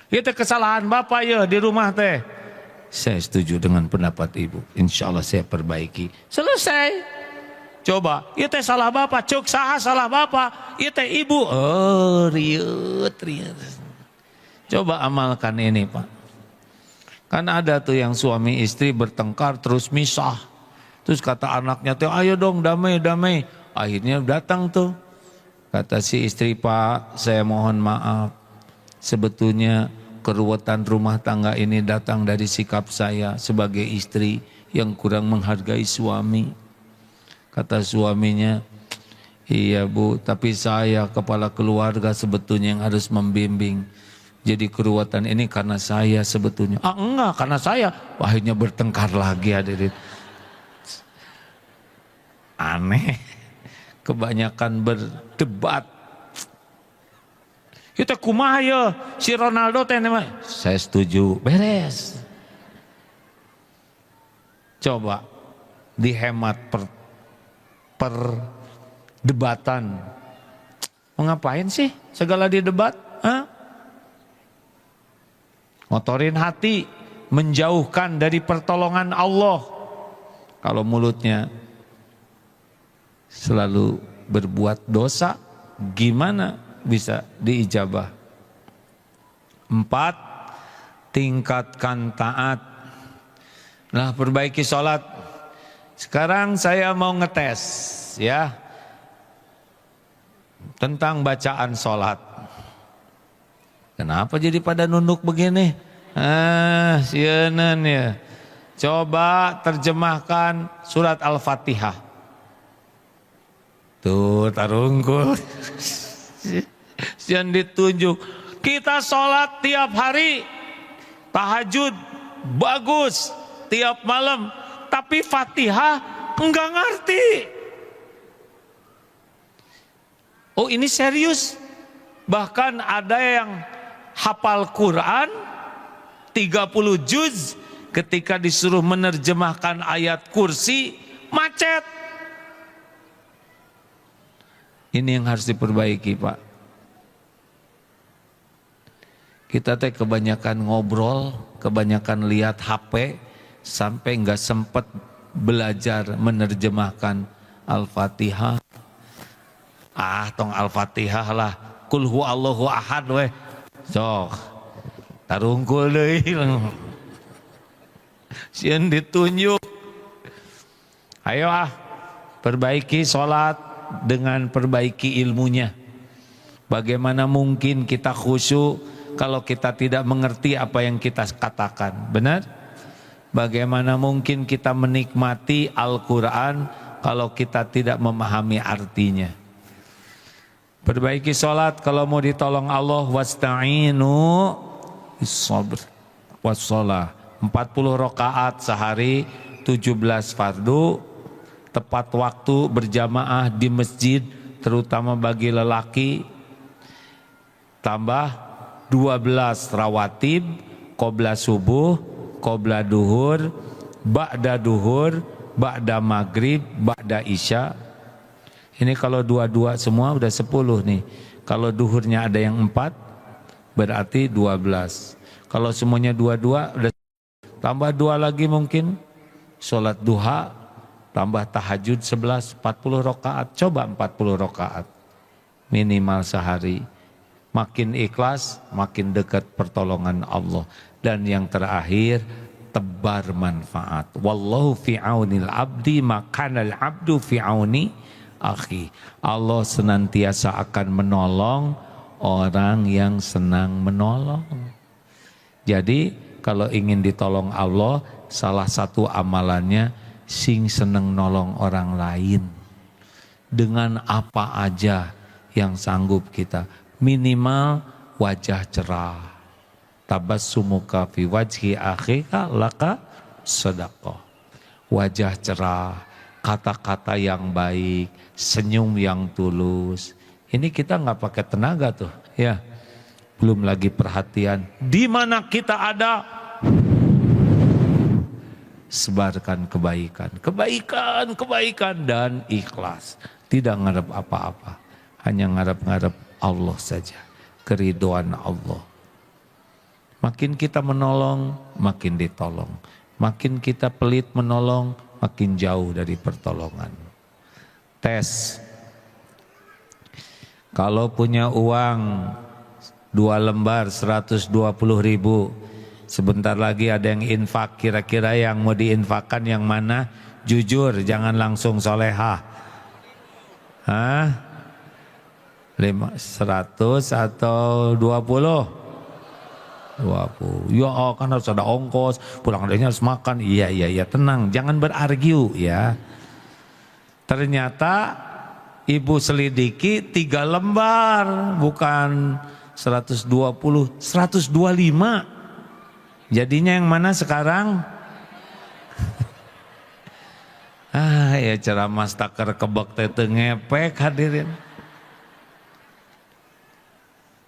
Itu kesalahan bapak ya di rumah teh, saya setuju dengan pendapat ibu, insya Allah saya perbaiki, selesai. Coba, itu teh salah bapak, cuk saha salah bapak, itu teh ibu. Oh, riut. Coba amalkan ini Pak. Kan ada tuh yang suami istri bertengkar terus misah. Terus kata anaknya tuh, ayo dong damai, damai. Akhirnya datang tuh. Kata si istri, Pak, saya mohon maaf. Sebetulnya keruwetan rumah tangga ini datang dari sikap saya sebagai istri yang kurang menghargai suami. Kata suaminya, iya Bu, tapi saya kepala keluarga sebetulnya yang harus membimbing. Jadi keruwetan ini karena saya sebetulnya. Ah enggak, karena saya. Akhirnya bertengkar lagi hadirin. Aneh. Kebanyakan berdebat. Kita kumaha ya si Ronaldo teh mah. Saya setuju, beres. Coba dihemat perdebatan. Mau ngapain sih segala didebat? Hah? Ngotorin hati, menjauhkan dari pertolongan Allah. Kalau mulutnya selalu berbuat dosa, gimana bisa diijabah? 4, tingkatkan taat. Nah, perbaiki sholat. Sekarang saya mau ngetes ya tentang bacaan sholat. Kenapa jadi pada nunduk begini? Sianan ya. Coba terjemahkan surat Al-Fatihah. Tuh tarungkul. Sian ditunjuk. Kita sholat tiap hari. Tahajud bagus tiap malam. Tapi Fatihah enggak ngerti. Oh ini serius. Bahkan ada yang hafal Quran 30 juz, ketika disuruh menerjemahkan ayat kursi macet. Ini yang harus diperbaiki, Pak. Kita teh kebanyakan ngobrol, kebanyakan lihat HP sampai nggak sempat belajar menerjemahkan Al-Fatihah. Tong Al-Fatihah lah. Kul huwallahu ahad weh. Sok. Tarungkul deui. Sieun ditunjuk. Ayo perbaiki sholat dengan perbaiki ilmunya. Bagaimana mungkin kita khusyuk kalau kita tidak mengerti apa yang kita katakan? Benar? Bagaimana mungkin kita menikmati Al-Quran kalau kita tidak memahami artinya? Perbaiki sholat kalau mau ditolong Allah. Wasta'inu bis-sabr was-shalah. 40 rakaat sehari, 17 fardu, tepat waktu berjamaah di masjid, terutama bagi lelaki. Tambah 12 rawatib, qobla subuh, qobla duhur, ba'da maghrib, ba'da isya. Ini kalau dua-dua semua udah 10 nih. Kalau duhurnya ada yang 4 berarti 12. Kalau semuanya dua-dua udah tambah 2 lagi mungkin. Sholat duha tambah tahajud 11, 40 rakaat. Coba 40 rakaat minimal sehari. Makin ikhlas, makin dekat pertolongan Allah. Dan yang terakhir, tebar manfaat. Wallahu fi aunil abdi makanal abdu fi auni akhi. Allah senantiasa akan menolong orang yang senang menolong. Jadi kalau ingin ditolong Allah, salah satu amalannya sing seneng nolong orang lain. Dengan apa aja yang sanggup kita. Minimal wajah cerah. Tabassumuka fi wajhi akhika laka sedekah. Wajah cerah, kata-kata yang baik, senyum yang tulus. Ini kita nggak pakai tenaga tuh, ya. Belum lagi perhatian. Di mana kita ada, sebarkan kebaikan, kebaikan dan ikhlas. Tidak ngarep apa-apa, hanya ngarep-ngarep Allah saja, keridhaan Allah. Makin kita menolong, makin ditolong. Makin kita pelit menolong, makin jauh dari pertolongan. Tes. Kalau punya uang 2 lembar 120.000, Sebentar lagi ada yang infak, kira-kira yang mau diinfakkan yang mana? Jujur, jangan langsung solehah. Hah? 100 atau 20? 20. Ya kan harus ada ongkos, pulang adanya harus makan. Iya, tenang, jangan berargu ya. Ternyata ibu selidiki 3 lembar, bukan 120, 125. Jadinya yang mana sekarang? Ya ceramah stakar kebak tete ngepek hadirin.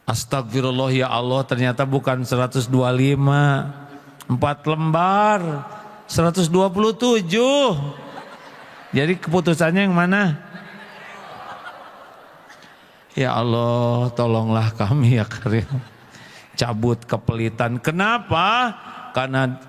Astagfirullah ya Allah, ternyata bukan 125, 4 lembar, 127. Jadi keputusannya yang mana? Ya Allah, tolonglah kami ya Karim. Cabut kepelitan. Kenapa? Karena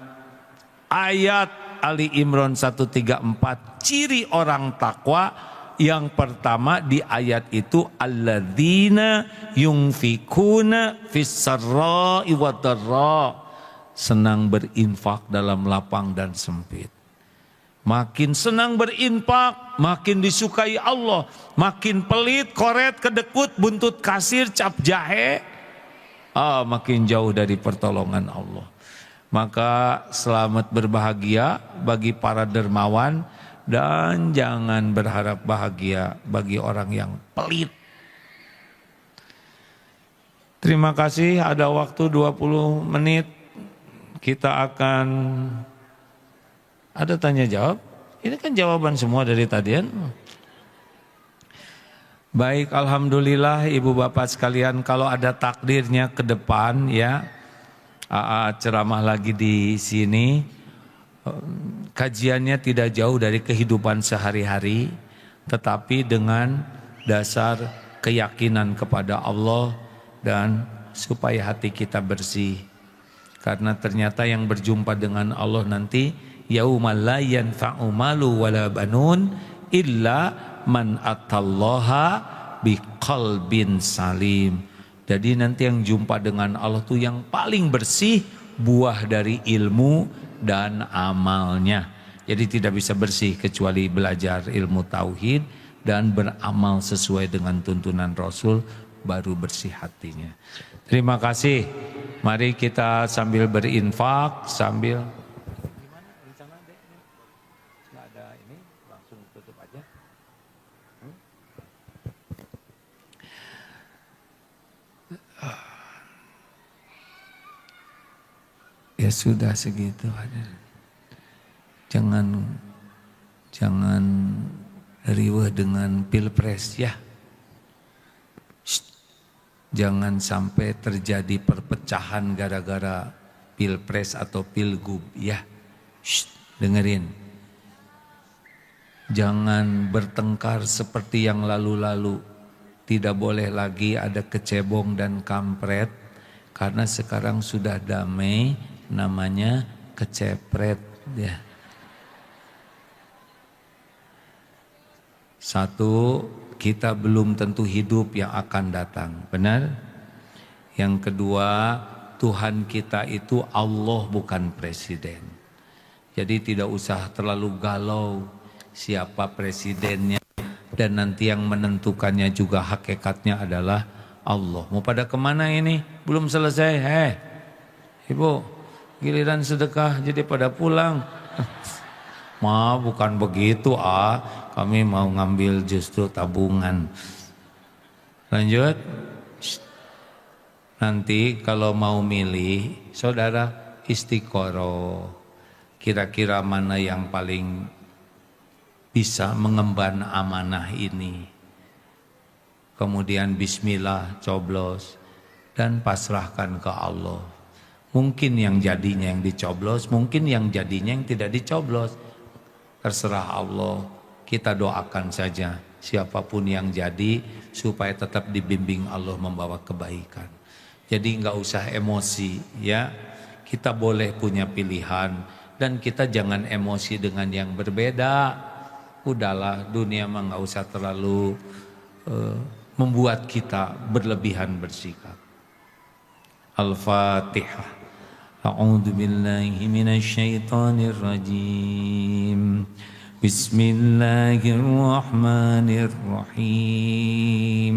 ayat Ali Imran 134, ciri orang takwa yang pertama di ayat itu alladzina yunfikuna fis-sarra'i wad-dharra, senang berinfak dalam lapang dan sempit. Makin senang berinfak, makin disukai Allah. Makin pelit, koret, kedekut, buntut kasir, cap jahe, makin jauh dari pertolongan Allah. Maka selamat berbahagia bagi para dermawan, dan jangan berharap bahagia bagi orang yang pelit. Terima kasih, ada waktu 20 menit. Kita akan ada tanya jawab. Ini kan jawaban semua dari tadian. Baik, alhamdulillah ibu bapak sekalian, kalau ada takdirnya ke depan ya, ceramah lagi di sini. Kajiannya tidak jauh dari kehidupan sehari-hari, tetapi dengan dasar keyakinan kepada Allah dan supaya hati kita bersih. Karena ternyata yang berjumpa dengan Allah nanti yaumal la yanfa'u malu wala banun illa man atallaha biqalbin salim. Jadi nanti yang jumpa dengan Allah tuh yang paling bersih, buah dari ilmu dan amalnya. Jadi tidak bisa bersih kecuali belajar ilmu tauhid dan beramal sesuai dengan tuntunan Rasul, baru bersih hatinya. Terima kasih. Mari kita sambil berinfak, sambil nggak ada ini, langsung tutup aja. Ya sudah segitu aja. Jangan riweh dengan pilpres ya. Jangan sampai terjadi perpecahan gara-gara pilpres atau pilgub ya. Dengerin. Jangan bertengkar seperti yang lalu-lalu. Tidak boleh lagi ada kecebong dan kampret, karena sekarang sudah damai, namanya kecepret ya. Satu, kita belum tentu hidup yang akan datang, benar? Yang kedua, Tuhan kita itu Allah, bukan presiden. Jadi tidak usah terlalu galau siapa presidennya, dan nanti yang menentukannya juga hakikatnya adalah Allah. Mau pada kemana ini? Belum selesai. Ibu, giliran sedekah jadi pada pulang. Bukan begitu kami mau ngambil justru tabungan. Lanjut. Nanti kalau mau milih, saudara istiqoroh. Kira-kira mana yang paling bisa mengemban amanah ini. Kemudian bismillah, coblos, dan pasrahkan ke Allah. Mungkin yang jadinya yang dicoblos, mungkin yang jadinya yang tidak dicoblos. Terserah Allah, kita doakan saja siapapun yang jadi supaya tetap dibimbing Allah membawa kebaikan. Jadi enggak usah emosi ya. Kita boleh punya pilihan dan kita jangan emosi dengan yang berbeda. Udahlah, dunia mah enggak usah terlalu membuat kita berlebihan bersikap. Al-Fatihah. أعوذ بالله من الشيطان الرجيم بسم الله الرحمن الرحيم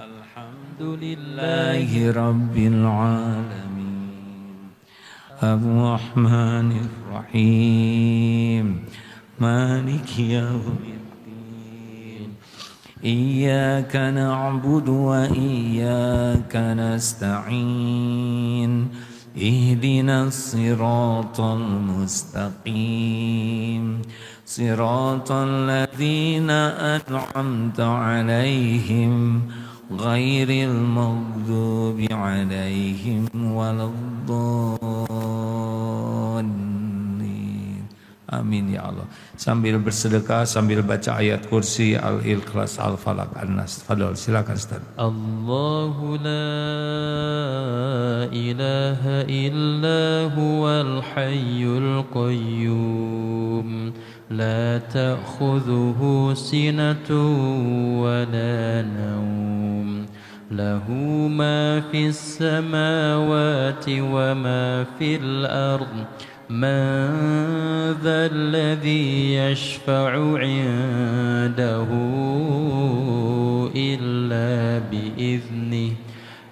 الحمد لله رب العالمين الرحمن الرحيم مالك يوم الدين إياك نعبد وإياك نستعين اهدنا الصراط المستقيم صراط الذين أنعمت عليهم غير المغضوب عليهم ولا الضالين. Amin ya Allah. Sambil bersedekah, sambil baca ayat kursi, Al-Ikhlas, Al-Falaq, An-Nas. Fadol, silakan Ustaz. Allahu la ilaha illa huwal hayyul qayyum la ta'khudhuhu sinatun wa la nawm lahu ma fis samawati wa ma fil ardh من ذا الذي يشفع عنده إلا بإذنه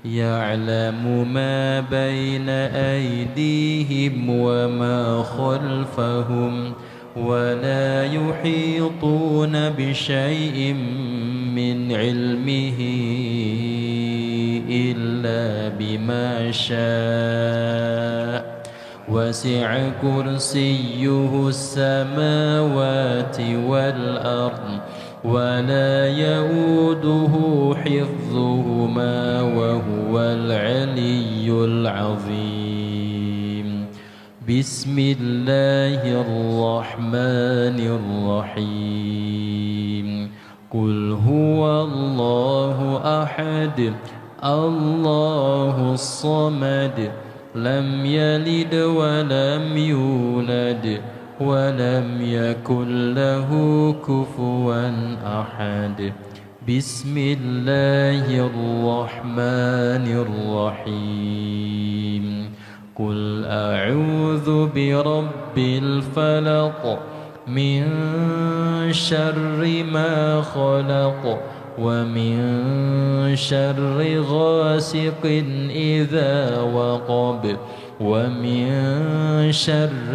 يعلم ما بين أيديهم وما خلفهم ولا يحيطون بشيء من علمه إلا بما شاء وسع كرسيه السماوات والأرض ولا يؤوده حفظهما وهو العلي العظيم بسم الله الرحمن الرحيم قل هو الله أحد الله الصمد لم يلد ولم يولد ولم يكن له كفوا أحد بسم الله الرحمن الرحيم قل أعوذ برب الفلق من شر ما خلق ومن شر غاسق إذا وقب ومن شر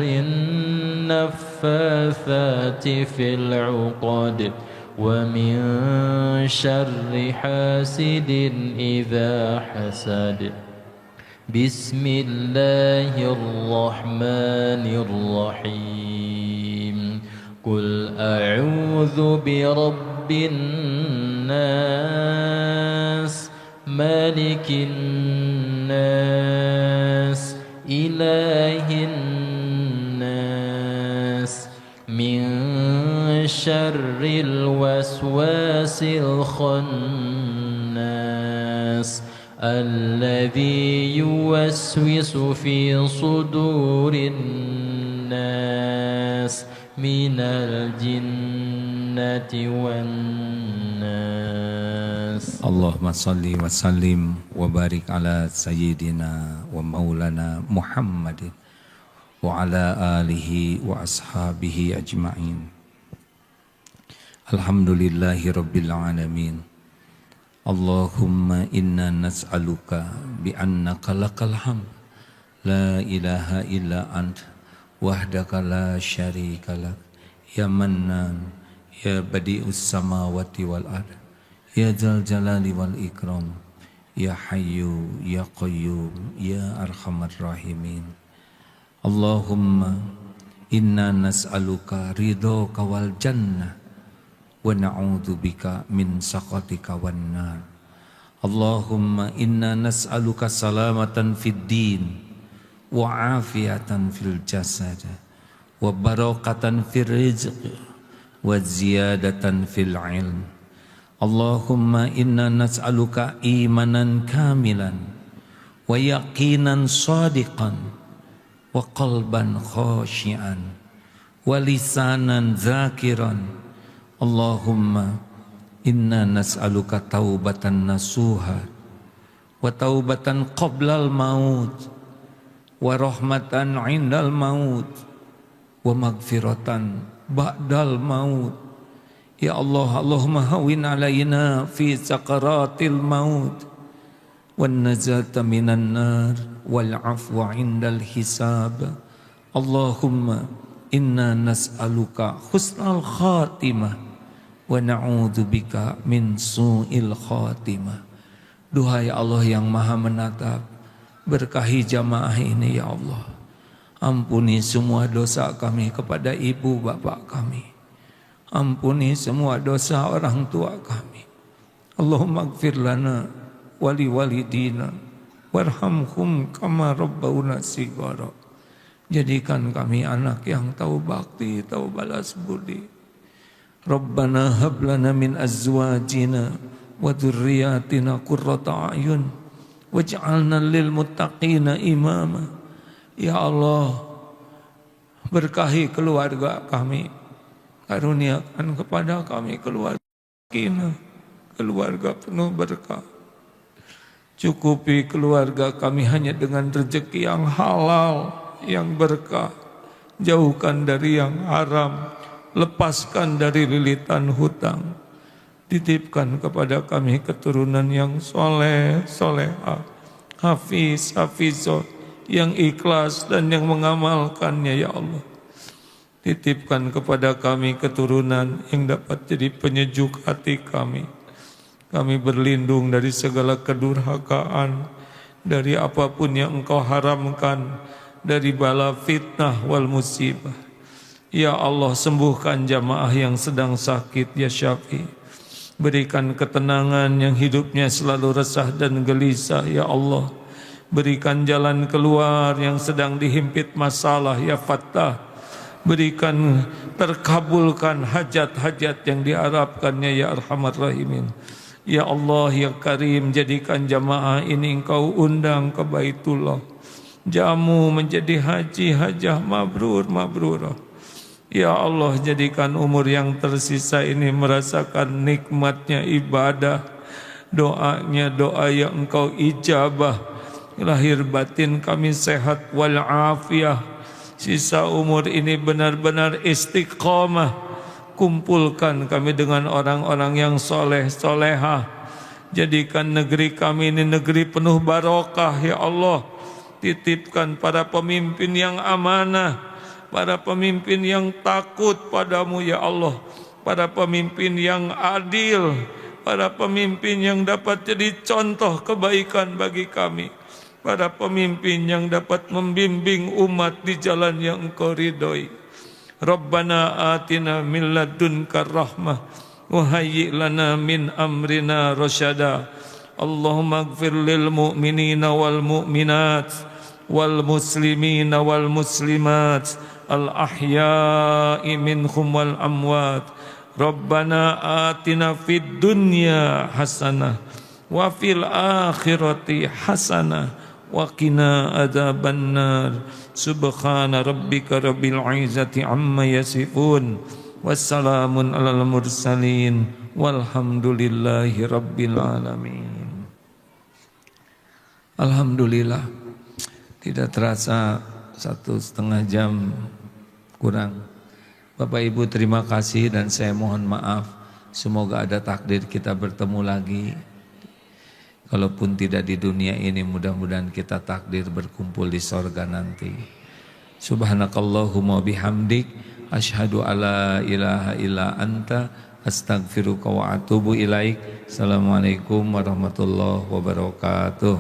النفاثات في العقد ومن شر حاسد إذا حسد بسم الله الرحمن الرحيم قل أعوذ برب الناس مالك الناس إله الناس من شر الوسواس الخناس الذي يوسوس في صدور الناس من الجنة والناس. Allahumma salli wa sallim wa barik ala sayyidina wa maulana Muhammadin wa ala alihi wa ashabihi ajma'in. Alhamdulillahi rabbil alamin. Allahumma inna nas'aluka bi annaka lakal hamd la ilaha illa ant wahdaka la syarika lak ya mannan ya badi'us samawati wal ard ya dzal jalali wal ikram ya hayyu ya qayyum ya arhamar rahimin. Allahumma inna nas'aluka ridhaka wal jannah wa na'udzubika min sakhatika wan nar. Allahumma inna nas'aluka salamatan fid din wa afiyatan fil jasad wa barakatan fil rizq wa ziyadatan fil ilm. Allahumma inna nas'aluka imanan kamilan wa yaqinan sadiqan wa qalban khashian wa lisanan zakiran. Allahumma inna nas'aluka taubatan nasuha wa taubatan qoblal maut wa rahmatan 'indal maut wa maghfiratan ba'dal maut. Ya Allah, Allahumma hawwin 'alaina fi sakaratil maut wan najata minan nar wal 'afwa 'indal hisab. Allahumma inna nas'aluka husnal khatimah wa na'udzubika min su'il khatimah. Duhai Allah yang Maha menatap, berkahi jamaah ini ya Allah. Ampuni semua dosa kami kepada ibu bapak kami. Ampuni semua dosa orang tua kami. Allahumma ighfir lana wali walidina warhamhum kama rabbawna shighara. Jadikan kami anak yang tahu bakti, tahu balas budi. Rabbana hab lana min azwajina wa dzurriyyatina qurrata a'yun waj'alna lil muttaqina imama. Ya Allah, berkahi keluarga kami, karuniakan kepada kami keluarga sakinah, keluarga penuh berkah. Cukupi keluarga kami hanya dengan rezeki yang halal, yang berkah. Jauhkan dari yang haram, lepaskan dari lilitan hutang. Titipkan kepada kami keturunan yang soleh, solehah, hafiz, hafizah, yang ikhlas dan yang mengamalkannya ya Allah. Titipkan kepada kami keturunan yang dapat jadi penyejuk hati kami. Kami berlindung dari segala kedurhakaan, dari apapun yang Engkau haramkan, dari bala fitnah wal musibah. Ya Allah, sembuhkan jamaah yang sedang sakit ya Syafi. Berikan ketenangan yang hidupnya selalu resah dan gelisah ya Allah. Berikan jalan keluar yang sedang dihimpit masalah ya Fattah. Berikan terkabulkan hajat-hajat yang diharapkannya ya Arhamar Rahimin. Ya Allah ya Karim, jadikan jamaah ini Engkau undang ke Baitullah. Jamu menjadi haji, hajah mabrur, mabrurah. Ya Allah, jadikan umur yang tersisa ini merasakan nikmatnya ibadah. Doanya doa yang Engkau ijabah. Lahir batin kami sehat wal-afiyah. Sisa umur ini benar-benar istiqamah. Kumpulkan kami dengan orang-orang yang soleh, solehah. Jadikan negeri kami ini negeri penuh barokah ya Allah. Titipkan para pemimpin yang amanah, para pemimpin yang takut padamu ya Allah, para pemimpin yang adil, para pemimpin yang dapat jadi contoh kebaikan bagi kami, para pemimpin yang dapat membimbing umat di jalan yang Engkau ridhoi. Rabbana atina min ladunka rahmah wa hayyi' lana min amrina rasyada. Allahumma ighfir lil mu'minina wal mu'minat wal muslimina wal muslimat al ahya'i minhum wal amwat. Rabbana atina fid dunya hasanah wa fil akhirati hasanah wa qina adzabannar. Subhana rabbika rabbil izzati amma yasifun wassalamun alal mursalin walhamdulillahi rabbil alamin. Alhamdulillah, tidak terasa 1,5 jam kurang. Bapak Ibu terima kasih dan saya mohon maaf. Semoga ada takdir kita bertemu lagi. Kalaupun tidak di dunia ini, mudah-mudahan kita takdir berkumpul di sorga nanti. Subhanakallahumma bihamdik asyhadu alla ilaha illa anta astaghfiruka wa atubu ilaik. Assalamualaikum warahmatullahi wabarakatuh.